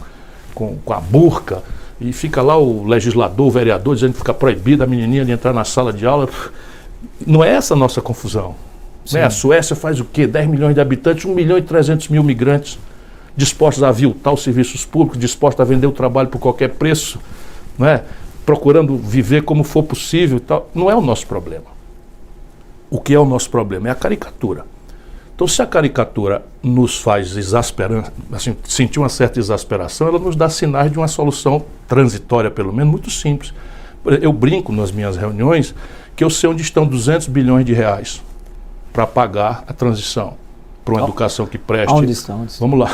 a burca, e fica lá o legislador, o vereador, dizendo que fica proibido a menininha de entrar na sala de aula. Não é essa a nossa confusão. Né? A Suécia faz o quê? 10 milhões de habitantes, 1.300.000 migrantes dispostos a aviltar os serviços públicos, dispostos a vender o trabalho por qualquer preço. Não é? procurando viver como for possível e tal. Não é o nosso problema. O que é o nosso problema é a caricatura. Então, se a caricatura nos faz exasperar, assim, sentir uma certa exasperação, ela nos dá sinais de uma solução transitória, pelo menos, muito simples. Eu brinco nas minhas reuniões que eu sei onde estão 200 bilhões de reais para pagar a transição para uma educação que preste. Onde estão? Vamos lá.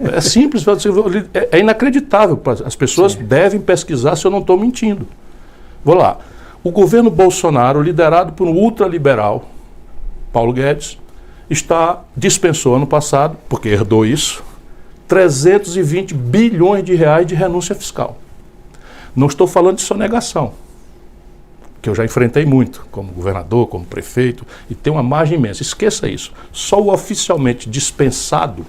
É simples, é inacreditável. As pessoas devem pesquisar se eu não estou mentindo. Vou lá. O governo Bolsonaro, liderado por um ultraliberal, Paulo Guedes, dispensou ano passado, porque herdou isso, 320 bilhões de reais de renúncia fiscal. Não estou falando de sonegação, que eu já enfrentei muito, como governador, como prefeito, e tem uma margem imensa. Esqueça isso. Só o oficialmente dispensado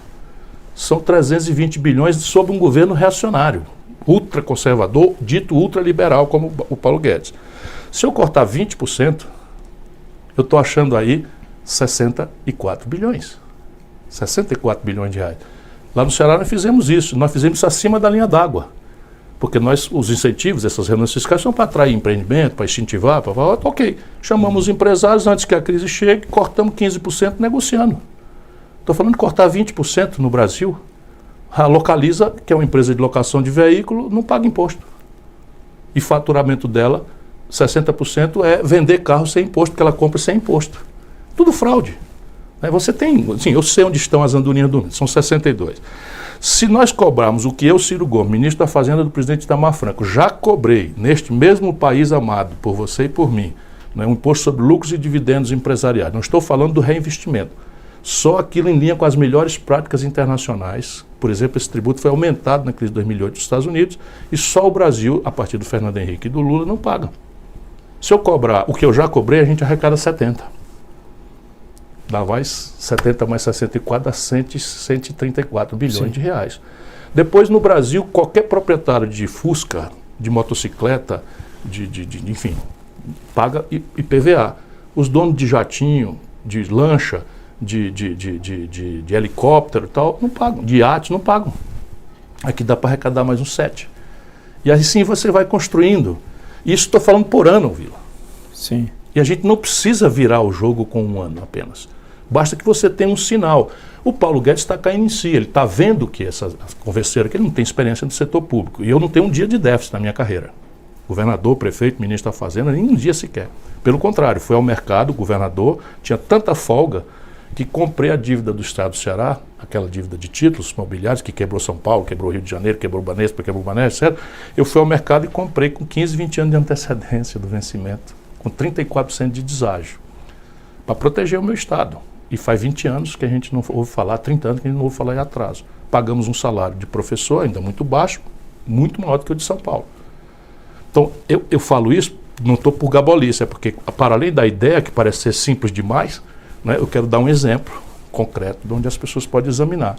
são 320 bilhões sob um governo reacionário, ultraconservador, dito ultraliberal, como o Paulo Guedes. Se eu cortar 20%, eu estou achando aí 64 bilhões. 64 bilhões de reais. Lá no Ceará nós fizemos isso acima da linha d'água. Porque os incentivos, essas renúncias fiscais são para atrair empreendimento, para incentivar, ok. Chamamos os empresários antes que a crise chegue, cortamos 15% negociando. Estou falando de cortar 20% no Brasil. A Localiza, que é uma empresa de locação de veículo, não paga imposto. E faturamento dela, 60% é vender carro sem imposto, porque ela compra sem imposto. Tudo fraude. Você tem, assim, eu sei onde estão as andorinhas dormindo, são 62. Se nós cobrarmos o que eu, Ciro Gomes, ministro da Fazenda do presidente Itamar Franco, já cobrei neste mesmo país amado por você e por mim, um imposto sobre lucros e dividendos empresariais, não estou falando do reinvestimento, só aquilo em linha com as melhores práticas internacionais. Por exemplo, esse tributo foi aumentado na crise de 2008 nos Estados Unidos e só o Brasil, a partir do Fernando Henrique e do Lula, não paga. Se eu cobrar o que eu já cobrei, a gente arrecada 70. Dá mais 70 mais 64 dá 134 bilhões de reais. Depois, no Brasil, qualquer proprietário de Fusca, de motocicleta, enfim, paga IPVA. Os donos de jatinho, de lancha, de helicóptero e tal, não pagam. De iate, não pagam. Aqui dá para arrecadar mais uns 7. E assim você vai construindo. Isso estou falando por ano, Vila. Sim. E a gente não precisa virar o jogo com um ano apenas. Basta que você tenha um sinal. O Paulo Guedes está caindo em si, ele está vendo que essa converseira, que ele não tem experiência no setor público. E eu não tenho um dia de déficit na minha carreira. Governador, prefeito, ministro da Fazenda, nem um dia sequer. Pelo contrário, fui ao mercado, o governador tinha tanta folga que comprei a dívida do Estado do Ceará, aquela dívida de títulos imobiliários que quebrou São Paulo, quebrou Rio de Janeiro, quebrou Banespa, quebrou Banespa, etc. Eu fui ao mercado e comprei com 15, 20 anos de antecedência do vencimento, com 34% de deságio, para proteger o meu Estado. E faz 20 anos que a gente não ouve falar, 30 anos que a gente não ouve falar em atraso. Pagamos um salário de professor ainda muito baixo, muito maior do que o de São Paulo. Então, eu falo isso, não estou por gabolice, é porque, para além da ideia, que parece ser simples demais, né, eu quero dar um exemplo concreto de onde as pessoas podem examinar.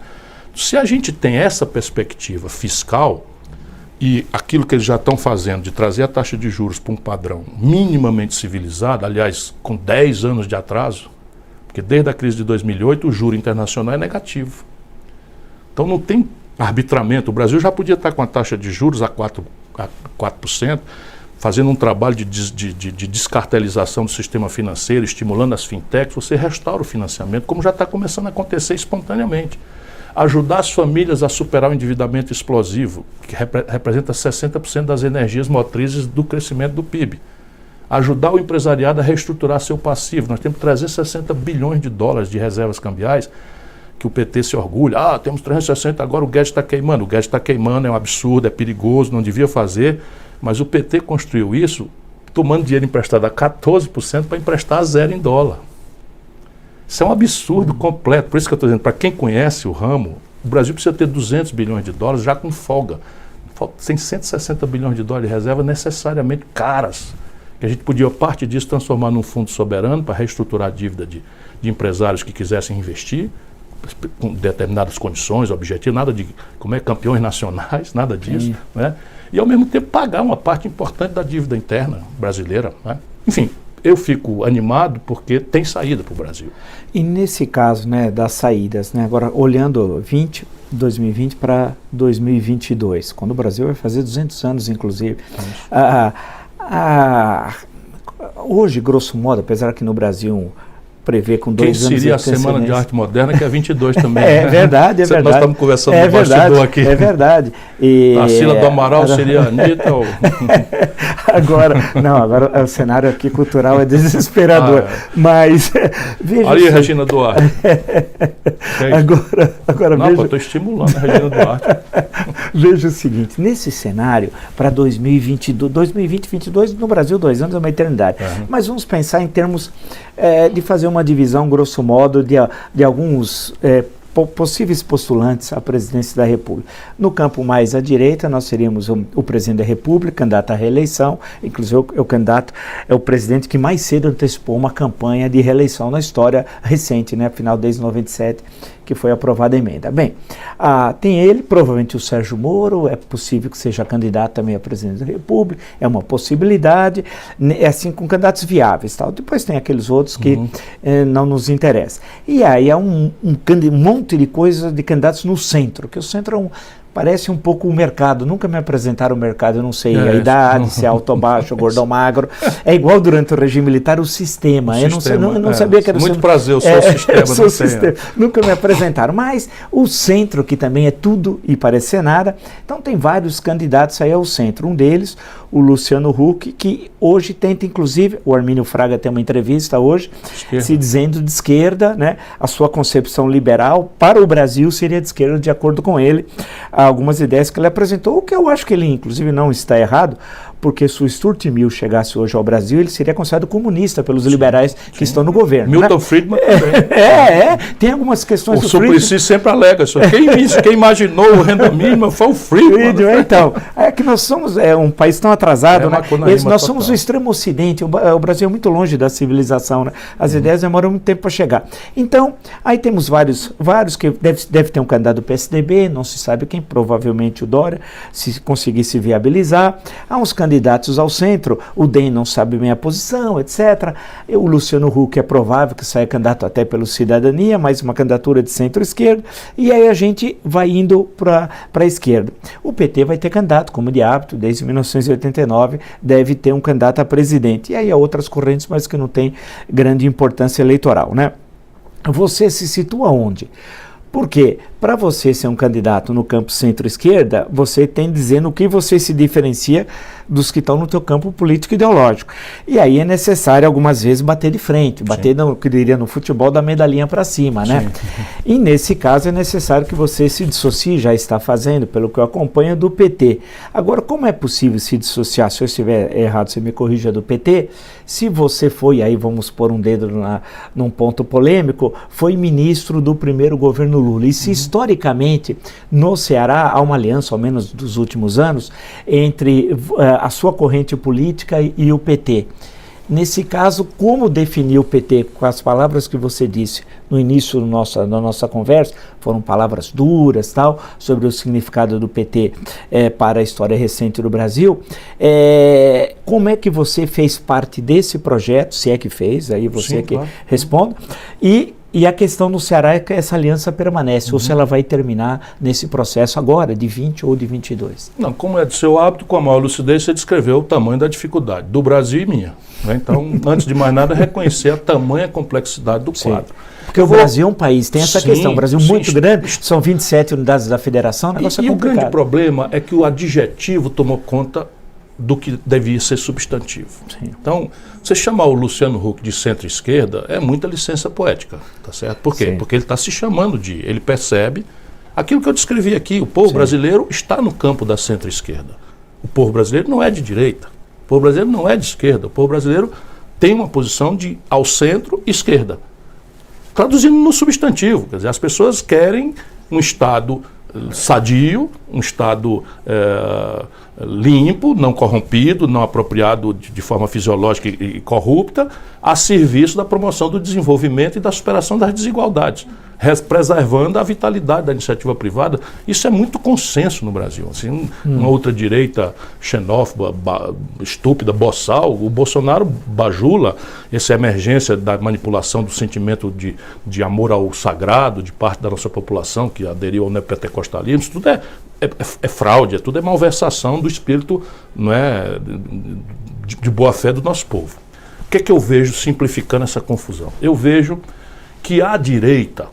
Se a gente tem essa perspectiva fiscal e aquilo que eles já estão fazendo de trazer a taxa de juros para um padrão minimamente civilizado, aliás, com 10 anos de atraso, porque desde a crise de 2008 o juro internacional é negativo. Então não tem arbitramento. O Brasil já podia estar com a taxa de juros a 4%, fazendo um trabalho de descartelização do sistema financeiro, estimulando as fintechs. Você restaura o financiamento, como já está começando a acontecer espontaneamente. Ajudar as famílias a superar o endividamento explosivo, que representa 60% das energias motrizes do crescimento do PIB. Ajudar o empresariado a reestruturar seu passivo. Nós temos 360 bilhões de dólares de reservas cambiais, que o PT se orgulha. Temos 360, agora o Guedes está queimando. O Guedes está queimando, é um absurdo, é perigoso, não devia fazer. Mas o PT construiu isso tomando dinheiro emprestado a 14% para emprestar a zero em dólar. Isso é um absurdo completo. Por isso que eu estou dizendo, para quem conhece o ramo, o Brasil precisa ter 200 bilhões de dólares já com folga. Tem 160 bilhões de dólares de reserva necessariamente caras. Que a gente podia, parte disso, transformar num fundo soberano para reestruturar a dívida de empresários que quisessem investir, com determinadas condições, objetivos, nada de campeões nacionais, nada disso, né? E ao mesmo tempo pagar uma parte importante da dívida interna brasileira, né? Enfim, eu fico animado porque tem saída para o Brasil. E nesse caso, né, das saídas, né, agora olhando 2020 para 2022, quando o Brasil vai fazer 200 anos, inclusive, hoje, grosso modo, apesar que no Brasil prevê com 2 anos... Quem seria a Semana de Arte Moderna, que é 22 também. É verdade, é verdade. Nós estamos conversando no bastidor aqui. É verdade. Tarsila do Amaral seria a Anitta ou... Agora o cenário aqui cultural é desesperador. Mas veja... Ali, Regina Duarte. Agora não, veja... eu estou estimulando a Regina Duarte. Veja o seguinte, nesse cenário, para 2022, 2022 no Brasil 2 anos é uma eternidade. Mas vamos pensar em termos de fazer uma divisão, grosso modo, de alguns possíveis postulantes à presidência da República. No campo mais à direita, nós seríamos o presidente da República, candidato à reeleição, inclusive o candidato é o presidente que mais cedo antecipou uma campanha de reeleição na história recente, né? Afinal, desde 97, que foi aprovada a emenda. Bem, tem ele, provavelmente o Sérgio Moro, é possível que seja candidato também à presidência da República, é uma possibilidade, é assim com candidatos viáveis. Tal. Depois tem aqueles outros que não nos interessam. E aí há um monte de coisas de candidatos no centro, que o centro parece um pouco o mercado. Nunca me apresentaram o mercado, eu não sei a idade, se é alto ou baixo, gordo ou magro. É igual durante o regime militar o sistema. Eu não sabia que era o muito prazer, eu sou o sistema. Nunca me apresentaram. Mas o centro, que também é tudo e parece nada, então tem vários candidatos aí ao centro. Um deles, o Luciano Huck, que hoje tenta, inclusive, o Armínio Fraga tem uma entrevista hoje, se dizendo de esquerda, né? A sua concepção liberal para o Brasil seria de esquerda, de acordo com ele. Algumas ideias que ele apresentou, o que eu acho que ele inclusive não está errado, porque se o Stuart Mill chegasse hoje ao Brasil, ele seria considerado comunista pelos liberais que estão no governo. Milton Friedman também. Tem algumas questões do Friedman. O Suplicy sempre alega isso. Quem imaginou o renda mínima foi o Friedman. Então, é que nós somos um país tão atrasado, né? Nós somos o extremo ocidente, o Brasil é muito longe da civilização, né? As ideias demoram muito tempo para chegar. Então, aí temos vários que deve ter um candidato do PSDB, não se sabe quem, provavelmente o Dória, se conseguir se viabilizar. Há uns candidatos ao centro, o DEM não sabe bem a posição, etc. O Luciano Huck é provável que saia candidato até pelo Cidadania, mas uma candidatura de centro-esquerda, e aí a gente vai indo para a esquerda. O PT vai ter candidato, como de hábito, desde 1989, deve ter um candidato a presidente. E aí há outras correntes, mas que não tem grande importância eleitoral, né? Você se situa onde? Porque para você ser um candidato no campo centro-esquerda, você tem dizendo o que você se diferencia dos que estão no teu campo político ideológico. E aí é necessário algumas vezes bater de frente, bater no que diria no futebol da medalhinha para cima, né? E nesse caso é necessário que você se dissocie, já está fazendo, pelo que eu acompanho, do PT. Agora, como é possível se dissociar? Se eu estiver errado, você me corrija, do PT. Se você foi, aí vamos pôr um dedo num ponto polêmico, foi ministro do primeiro governo Lula. E se historicamente no Ceará há uma aliança, ao menos dos últimos anos, entre a sua corrente política e o PT. Nesse caso, como definir o PT com as palavras que você disse no início da nossa conversa, foram palavras duras, tal, sobre o significado do PT para a história recente do Brasil, como é que você fez parte desse projeto, se é que fez, aí você responde, e a questão no Ceará é que essa aliança permanece, ou se ela vai terminar nesse processo agora, de 20 ou de 22. Não, como é do seu hábito, com a maior lucidez, você descreveu o tamanho da dificuldade do Brasil e minha. Né? Então, antes de mais nada, reconhecer a tamanha complexidade do quadro. Porque o Brasil é um país, tem essa questão, o Brasil é muito grande, são 27 unidades da federação, o negócio é complicado. E o grande problema é que o adjetivo tomou conta do que devia ser substantivo. Então, você chamar o Luciano Huck de centro-esquerda é muita licença poética, tá certo? Por quê? Porque ele está se chamando ele percebe aquilo que eu descrevi aqui, o povo brasileiro está no campo da centro-esquerda. O povo brasileiro não é de direita, o povo brasileiro não é de esquerda, o povo brasileiro tem uma posição de ao centro-esquerda. Traduzindo no substantivo, quer dizer, as pessoas querem um Estado sadio, um Estado limpo, não corrompido, não apropriado de forma fisiológica e corrupta, a serviço da promoção do desenvolvimento e da superação das desigualdades. preservando a vitalidade da iniciativa privada. Isso é muito consenso no Brasil. Assim, uma ultradireita xenófoba, estúpida, boçal, o Bolsonaro bajula essa emergência da manipulação do sentimento de amor ao sagrado de parte da nossa população que aderiu ao neopentecostalismo. Isso tudo é fraude, tudo é malversação do espírito, não é, de boa-fé do nosso povo. O que é que eu vejo simplificando essa confusão? Eu vejo que a direita,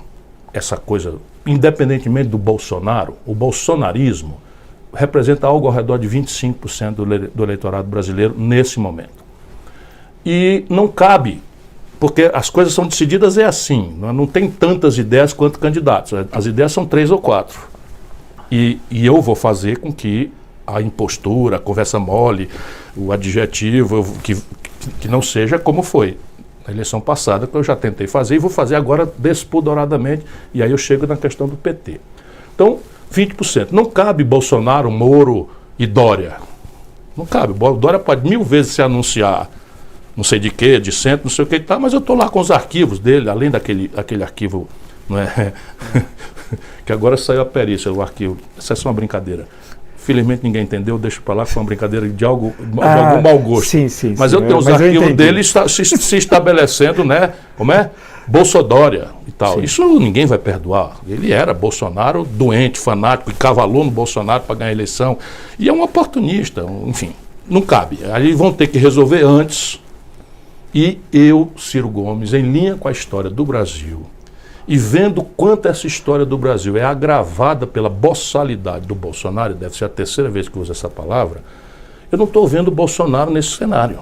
essa coisa, independentemente do Bolsonaro, o bolsonarismo representa algo ao redor de 25% do eleitorado brasileiro nesse momento. E não cabe, porque as coisas são decididas assim, não tem tantas ideias quanto candidatos, as ideias são 3 ou 4. E eu vou fazer com que a impostura, a conversa mole, o adjetivo, que não seja como foi na eleição passada, que eu já tentei fazer e vou fazer agora despudoradamente, e aí eu chego na questão do PT. Então, 20%. Não cabe Bolsonaro, Moro e Dória. Não cabe. Dória pode 1000 vezes se anunciar não sei de quê, de centro, não sei o que e tal, mas eu estou lá com os arquivos dele, além daquele arquivo, não é? Que agora saiu a perícia, o arquivo. Isso é só uma brincadeira. Felizmente ninguém entendeu, deixo para lá, foi uma brincadeira de algum mau gosto. Sim, mas eu tenho os arquivos dele se estabelecendo, né? Como é? Bolsodória e tal. Sim. Isso ninguém vai perdoar. Ele era Bolsonaro doente, fanático, e cavalou no Bolsonaro para ganhar a eleição. E é um oportunista, enfim, não cabe. Aí vão ter que resolver antes. E eu, Ciro Gomes, em linha com a história do Brasil, e vendo quanto essa história do Brasil é agravada pela boçalidade do Bolsonaro, deve ser a 3ª vez que eu uso essa palavra, eu não estou vendo o Bolsonaro nesse cenário.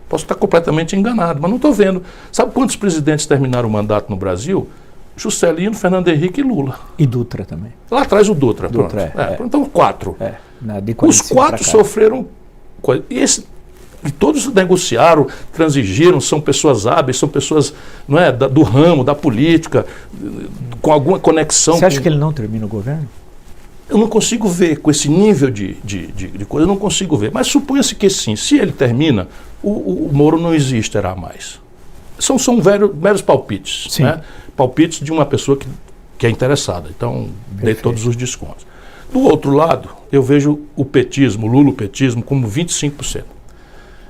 Posso estar completamente enganado, mas não estou vendo. Sabe quantos presidentes terminaram o mandato no Brasil? Juscelino, Fernando Henrique e Lula. E Dutra também. Lá atrás o Dutra. Então 4. Os 4 sofreram coisa. E todos negociaram, transigiram, são pessoas hábeis, são pessoas, não é, do ramo, da política, com alguma conexão. Você acha que ele não termina o governo? Eu não consigo ver, com esse nível de coisa, eu não consigo ver. Mas suponha-se que sim, se ele termina, o Moro não existirá mais. São meros palpites, né? Palpites de uma pessoa que é interessada. Então, dei todos os descontos. Do outro lado, eu vejo o petismo, o lulopetismo, como 25%.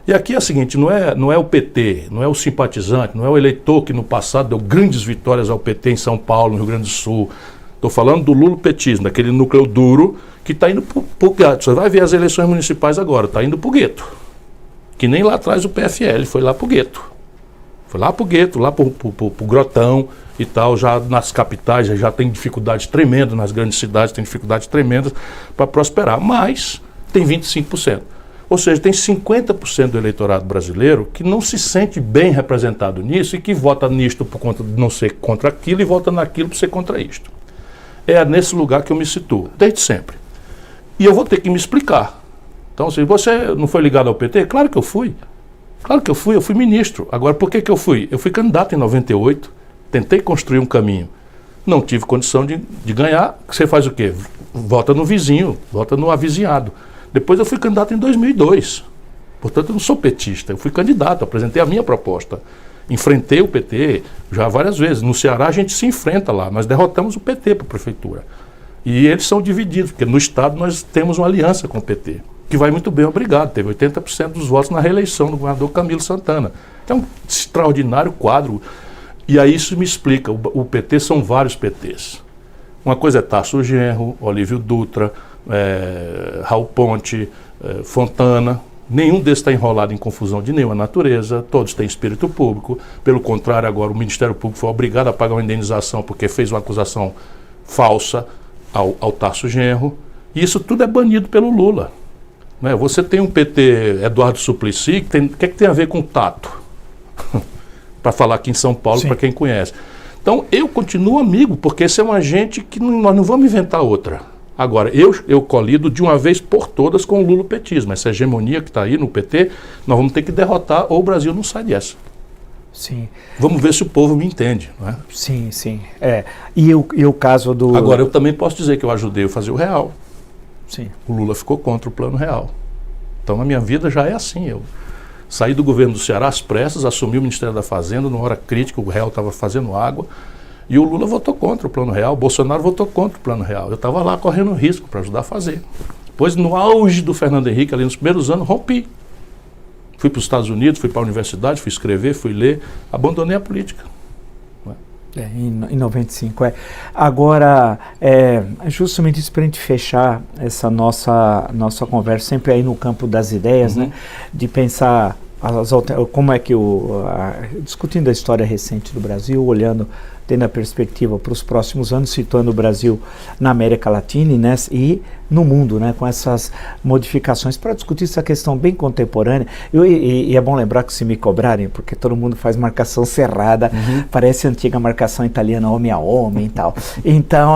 E aqui é o seguinte, não é o PT, não é o simpatizante, não é o eleitor que no passado deu grandes vitórias ao PT em São Paulo, no Rio Grande do Sul. Estou falando do lulopetismo, daquele núcleo duro que está indo para o gueto. Você vai ver as eleições municipais agora, está indo para o gueto. Que nem lá atrás o PFL foi lá para o gueto. Foi lá para o gueto, lá para o grotão e tal. Já nas capitais já tem dificuldades tremendas, nas grandes cidades tem dificuldades tremendas para prosperar. Mas tem 25%. Ou seja, tem 50% do eleitorado brasileiro que não se sente bem representado nisso e que vota nisto por conta de não ser contra aquilo e vota naquilo por ser contra isto. É nesse lugar que eu me situo, desde sempre. E eu vou ter que me explicar. Então, se você não foi ligado ao PT, claro que eu fui. Claro que eu fui ministro. Agora, por que eu fui? Eu fui candidato em 98, tentei construir um caminho. Não tive condição de ganhar. Você faz o quê? Vota no vizinho, vota no avizinhado. Depois eu fui candidato em 2002. Portanto, eu não sou petista, eu fui candidato, apresentei a minha proposta. Enfrentei o PT já várias vezes. No Ceará a gente se enfrenta lá, nós derrotamos o PT para a prefeitura. E eles são divididos, porque no Estado nós temos uma aliança com o PT, que vai muito bem, obrigado. Teve 80% dos votos na reeleição do governador Camilo Santana. É um extraordinário quadro. E aí isso me explica, o PT são vários PTs. Uma coisa é Tarso Genro, Olívio Dutra, Raul Ponte, Fontana. Nenhum desses está enrolado em confusão de nenhuma natureza, todos têm espírito público. Pelo contrário, agora o Ministério Público foi obrigado a pagar uma indenização porque fez uma acusação falsa ao Tarso Genro. E isso tudo é banido pelo Lula. Né? Você tem um PT Eduardo Suplicy, que que tem a ver com tato? Para falar aqui em São Paulo, para quem conhece. Então, eu continuo amigo, porque esse é um agente que nós não vamos inventar outra. Agora, eu colido de uma vez por todas com o lulopetismo. Essa hegemonia que está aí no PT, nós vamos ter que derrotar ou o Brasil não sai dessa. Sim. Vamos ver se o povo me entende. Não é? Sim, sim. E o caso do... Agora, eu também posso dizer que eu ajudei a fazer o real. Sim. O Lula ficou contra o plano real. Então, a minha vida já é assim. Eu saí do governo do Ceará às pressas, assumi o Ministério da Fazenda, numa hora crítica, o real estava fazendo água. E o Lula votou contra o Plano Real, o Bolsonaro votou contra o Plano Real. Eu estava lá correndo risco para ajudar a fazer. Depois, no auge do Fernando Henrique, ali nos primeiros anos, rompi. Fui para os Estados Unidos, fui para a universidade, fui escrever, fui ler, abandonei a política. Em 95, Agora, justamente isso para a gente fechar essa nossa conversa, sempre aí no campo das ideias, né? De pensar como é que discutindo a história recente do Brasil, olhando, tendo a perspectiva para os próximos anos, situando o Brasil na América Latina e no mundo, né, com essas modificações, para discutir essa questão bem contemporânea. E é bom lembrar que, se me cobrarem, porque todo mundo faz marcação cerrada, parece a antiga marcação italiana homem a homem e tal. Então,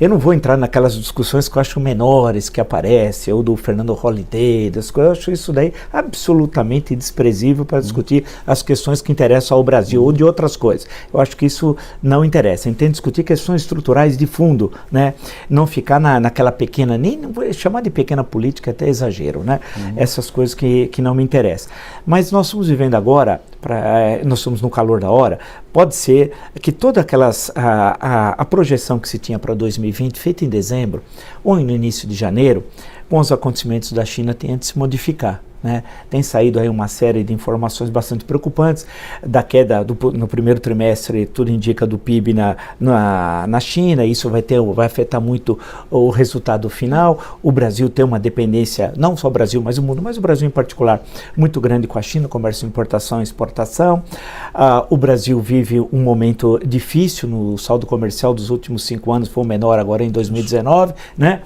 eu não vou entrar naquelas discussões que eu acho menores que aparecem, ou do Fernando Holliday, das coisas. Eu acho isso daí absolutamente desprezível para discutir as questões que interessam ao Brasil, ou de outras coisas. Eu acho que isso não interessa. A gente tem que discutir questões estruturais de fundo, né? Não ficar naquela pequena, nem vou chamar de pequena política, até exagero, né? Essas coisas que não me interessam. Mas nós estamos vivendo agora, nós estamos no calor da hora, pode ser que toda a projeção que se tinha para 2020, feita em dezembro, ou no início de janeiro, com os acontecimentos da China, tenha de se modificar. Né? Tem saído aí uma série de informações bastante preocupantes da queda no primeiro trimestre, tudo indica, do PIB na China. Isso vai afetar muito o resultado final. O Brasil tem uma dependência, não só o Brasil, mas o mundo, mas o Brasil em particular, muito grande com a China, comércio, importação e exportação. O Brasil vive um momento difícil no saldo comercial dos últimos 5 anos, foi o menor agora em 2019, né?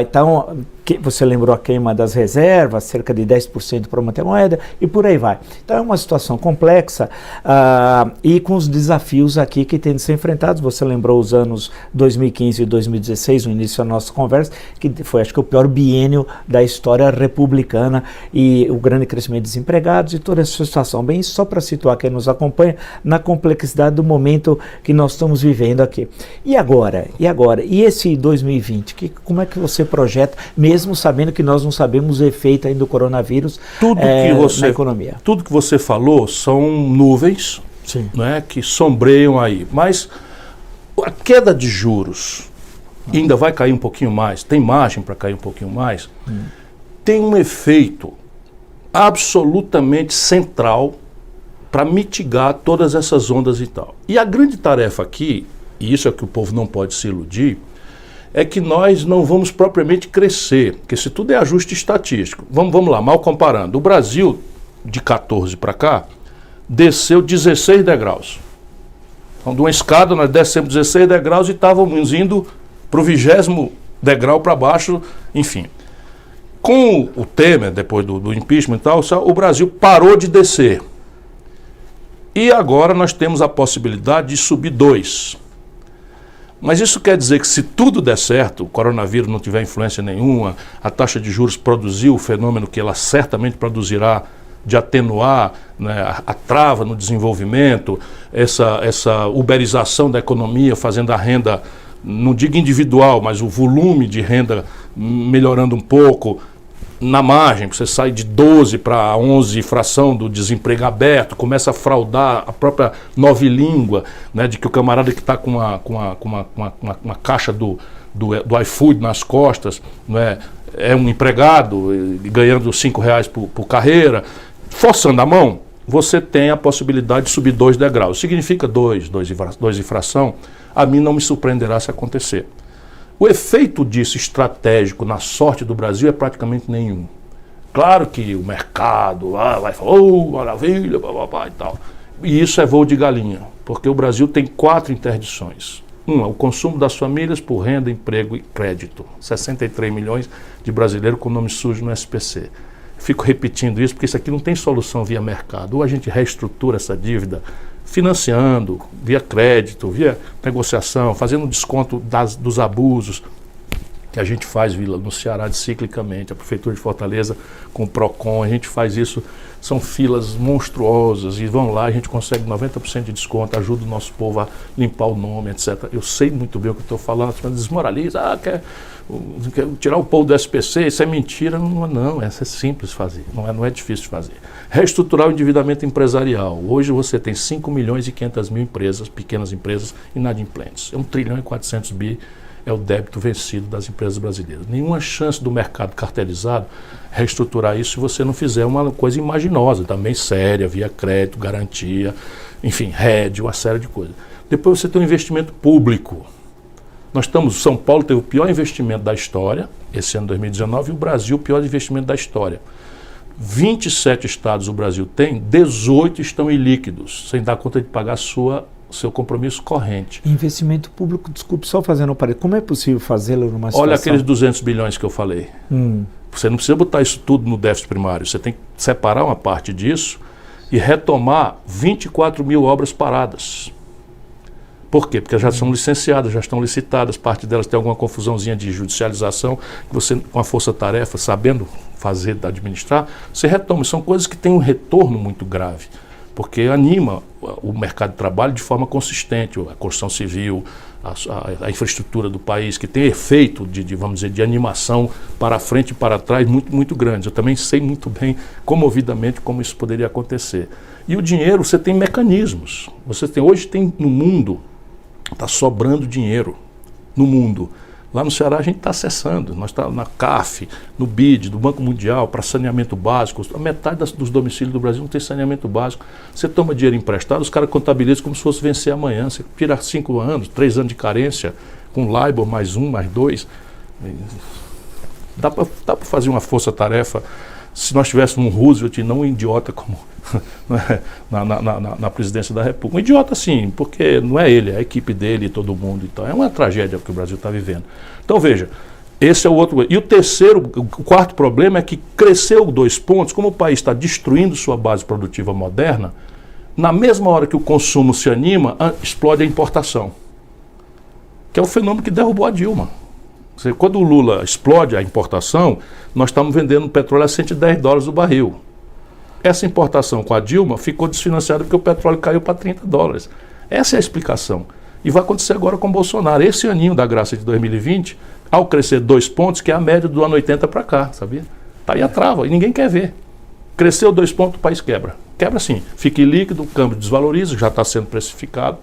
Então, você lembrou a queima das reservas, cerca de 10% para manter a moeda, e por aí vai. Então é uma situação complexa e com os desafios aqui que têm de ser enfrentados. Você lembrou os anos 2015 e 2016, o início da nossa conversa, que foi, acho que, o pior biênio da história republicana, e o grande crescimento de desempregados e toda essa situação. Bem, isso só para situar quem nos acompanha na complexidade do momento que nós estamos vivendo aqui. E agora? E esse 2020? Como é que você projeta, mesmo sabendo que nós não sabemos o efeito ainda do coronavírus na economia? Tudo que você falou são nuvens, né, que sombreiam aí. Mas a queda de juros ainda vai cair um pouquinho mais, tem margem para cair um pouquinho mais, tem um efeito absolutamente central para mitigar todas essas ondas e tal. E a grande tarefa aqui, e isso é que o povo não pode se iludir, é que nós não vamos propriamente crescer, porque se tudo é ajuste estatístico. Vamos lá, mal comparando. O Brasil, de 14 para cá, desceu 16 degraus. Então, de uma escada, nós descemos 16 degraus e estávamos indo para o 20º degrau para baixo, enfim. Com o Temer, depois do impeachment e tal, o Brasil parou de descer. E agora nós temos a possibilidade de subir 2. Mas isso quer dizer que, se tudo der certo, o coronavírus não tiver influência nenhuma, a taxa de juros produziu o fenômeno que ela certamente produzirá, de atenuar, né, a trava no desenvolvimento, essa uberização da economia, fazendo a renda, não digo individual, mas o volume de renda melhorando um pouco, na margem, você sai de 12 para 11 fração do desemprego aberto, começa a fraudar a própria novilíngua, né, de que o camarada que está com uma caixa do iFood nas costas, né, é um empregado ganhando R$5 por carreira, forçando a mão, você tem a possibilidade de subir 2 degraus. Significa 2 e fração, a mim não me surpreenderá se acontecer. O efeito disso estratégico na sorte do Brasil é praticamente nenhum. Claro que o mercado vai falar, oh, maravilha, bababá, e tal. E isso é voo de galinha, porque o Brasil tem 4 interdições. Uma, o consumo das famílias por renda, emprego e crédito. 63 milhões de brasileiros com nome sujo no SPC. Fico repetindo isso porque isso aqui não tem solução via mercado. Ou a gente reestrutura essa dívida financiando, via crédito, via negociação, fazendo desconto dos abusos. que a gente faz, Vila, no Ceará ciclicamente, a Prefeitura de Fortaleza com o PROCON, a gente faz isso, são filas monstruosas, e vão lá, a gente consegue 90% de desconto, ajuda o nosso povo a limpar o nome, etc. Eu sei muito bem o que eu estou falando, desmoraliza, quer tirar o povo do SPC, isso é mentira. Não, é simples fazer, não é difícil de fazer. Reestruturar o endividamento empresarial. Hoje você tem 5 milhões e 500 mil empresas, pequenas empresas inadimplentes. É 1 trilhão e 400 bi é o débito vencido das empresas brasileiras. Nenhuma chance do mercado cartelizado reestruturar isso se você não fizer uma coisa imaginosa, também séria, via crédito, garantia, enfim, RED, uma série de coisas. Depois você tem um investimento público. São Paulo teve o pior investimento da história, esse ano 2019, e o Brasil o pior investimento da história. 27 estados o Brasil tem, 18 estão ilíquidos, sem dar conta de pagar seu compromisso corrente. Investimento público, desculpe, só fazendo um parênteses, como é possível fazê-lo numa situação... Olha aqueles 200 bilhões que eu falei. Você não precisa botar isso tudo no déficit primário, você tem que separar uma parte disso e retomar 24 mil obras paradas. Por quê? Porque já são licenciadas, já estão licitadas, parte delas tem alguma confusãozinha de judicialização, que você, com a força-tarefa, sabendo fazer, administrar, você retoma. São coisas que têm um retorno muito grave, porque anima o mercado de trabalho de forma consistente, a construção civil, a infraestrutura do país, que tem efeito vamos dizer, de animação para frente e para trás muito, muito grande. Eu também sei muito bem, comovidamente, como isso poderia acontecer. E o dinheiro, você tem mecanismos. Hoje tem no mundo, está sobrando dinheiro no mundo. Lá no Ceará a gente está acessando, nós estamos na CAF, no BID, do Banco Mundial, para saneamento básico. A metade dos domicílios do Brasil não tem saneamento básico. Você toma dinheiro emprestado, os caras contabilizam como se fosse vencer amanhã. Você tira 5 anos, 3 anos de carência, com LIBOR mais 1, mais 2. Dá para fazer uma força-tarefa se nós tivéssemos um Roosevelt e não um idiota como na presidência da República. Um idiota sim, porque não é ele, é a equipe dele e todo mundo. Então, é uma tragédia que o Brasil está vivendo. Então veja, esse é o outro. E o quarto problema é que cresceu 2 pontos, como o país está destruindo sua base produtiva moderna, na mesma hora que o consumo se anima, explode a importação. Que é o fenômeno que derrubou a Dilma. Quando o Lula explode a importação, nós estamos vendendo petróleo a $110 o barril. Essa importação com a Dilma ficou desfinanciada porque o petróleo caiu para $30. Essa é a explicação. E vai acontecer agora com o Bolsonaro. Esse aninho da graça de 2020, ao crescer 2 pontos, que é a média do ano 80 para cá, sabia? Está aí a trava e ninguém quer ver. Cresceu 2 pontos, o país quebra. Quebra sim. Fica ilíquido, o câmbio desvaloriza, já está sendo precificado.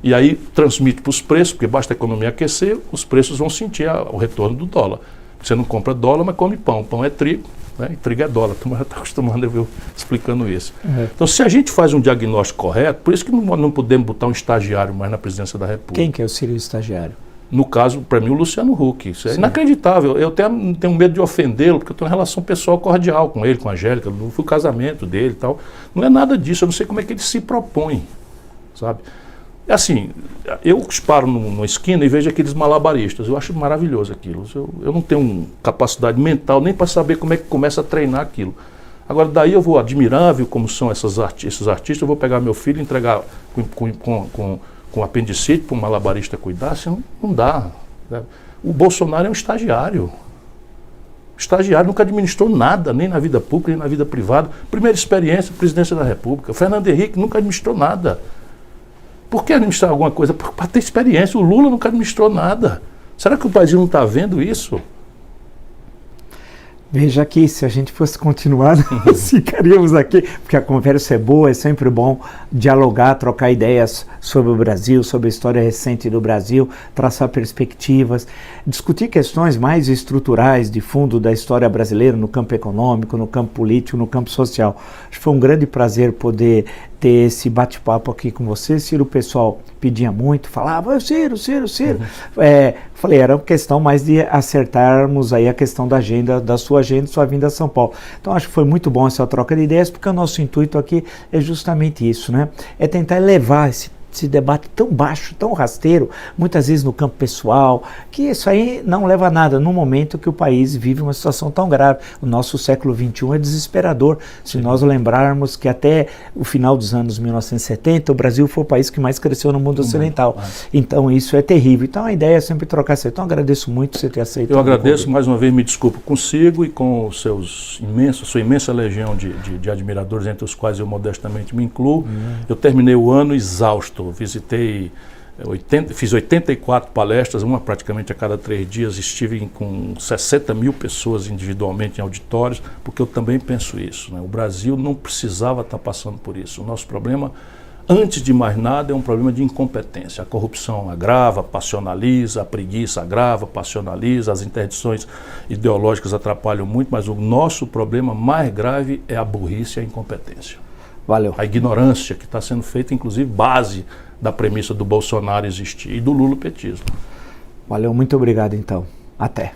E aí transmite para os preços, porque basta a economia aquecer, os preços vão sentir o retorno do dólar. Você não compra dólar, mas come pão. Pão é trigo, né? E trigo é dólar. Tu já está acostumado a ver eu explicando isso. Então, se a gente faz um diagnóstico correto, por isso que não podemos botar um estagiário mais na presidência da República. Quem que seria o estagiário? No caso, para mim, o Luciano Huck. Isso é inacreditável. Eu tenho medo de ofendê-lo, porque eu tenho uma relação pessoal cordial com ele, com a Angélica, fui o casamento dele e tal. Não é nada disso, eu não sei como é que ele se propõe, sabe? É assim, eu paro numa esquina e vejo aqueles malabaristas, eu acho maravilhoso aquilo. Eu não tenho capacidade mental nem para saber como é que começa a treinar aquilo. Agora, daí eu vou, admirável como são esses artistas, eu vou pegar meu filho e entregar com apendicite para um malabarista cuidar, assim, não dá. Né? O Bolsonaro é um estagiário. O estagiário nunca administrou nada, nem na vida pública, nem na vida privada. Primeira experiência, presidência da República. O Fernando Henrique nunca administrou nada. Por que administrar alguma coisa? Para ter experiência. O Lula nunca administrou nada. Será que o Brasil não está vendo isso? Veja aqui, se a gente fosse continuar, nós ficaríamos aqui, porque a conversa é boa, é sempre bom dialogar, trocar ideias sobre o Brasil, sobre a história recente do Brasil, traçar perspectivas, discutir questões mais estruturais de fundo da história brasileira no campo econômico, no campo político, no campo social. Acho que foi um grande prazer poder ter esse bate-papo aqui com você. Ciro, o pessoal pedia muito, falava, Ciro. Falei, era uma questão mais de acertarmos aí a questão da agenda, da sua agenda, sua vinda a São Paulo. Então acho que foi muito bom essa troca de ideias, porque o nosso intuito aqui é justamente isso, né? É tentar elevar esse esse debate tão baixo, tão rasteiro, muitas vezes no campo pessoal, que isso aí não leva a nada no momento que o país vive uma situação tão grave. O nosso século XXI é desesperador. Se nós lembrarmos que até o final dos anos 1970, o Brasil foi o país que mais cresceu no mundo ocidental. Então isso é terrível. Então a ideia é sempre trocar essa. Então agradeço muito você ter aceito. Eu agradeço mais uma vez, me desculpo consigo e com os sua imensa legião de admiradores, entre os quais eu modestamente me incluo. Eu terminei o ano exausto, fiz 84 palestras, uma praticamente a cada 3 dias, estive com 60 mil pessoas individualmente em auditórios, porque eu também penso isso, né? O Brasil não precisava estar passando por isso. O nosso problema, antes de mais nada, é um problema de incompetência. A corrupção agrava, passionaliza, a preguiça agrava, passionaliza, as interdições ideológicas atrapalham muito, mas o nosso problema mais grave é a burrice e a incompetência. Valeu. A ignorância que está sendo feita, inclusive, base da premissa do Bolsonaro existir e do lulopetismo. Valeu, muito obrigado então. Até.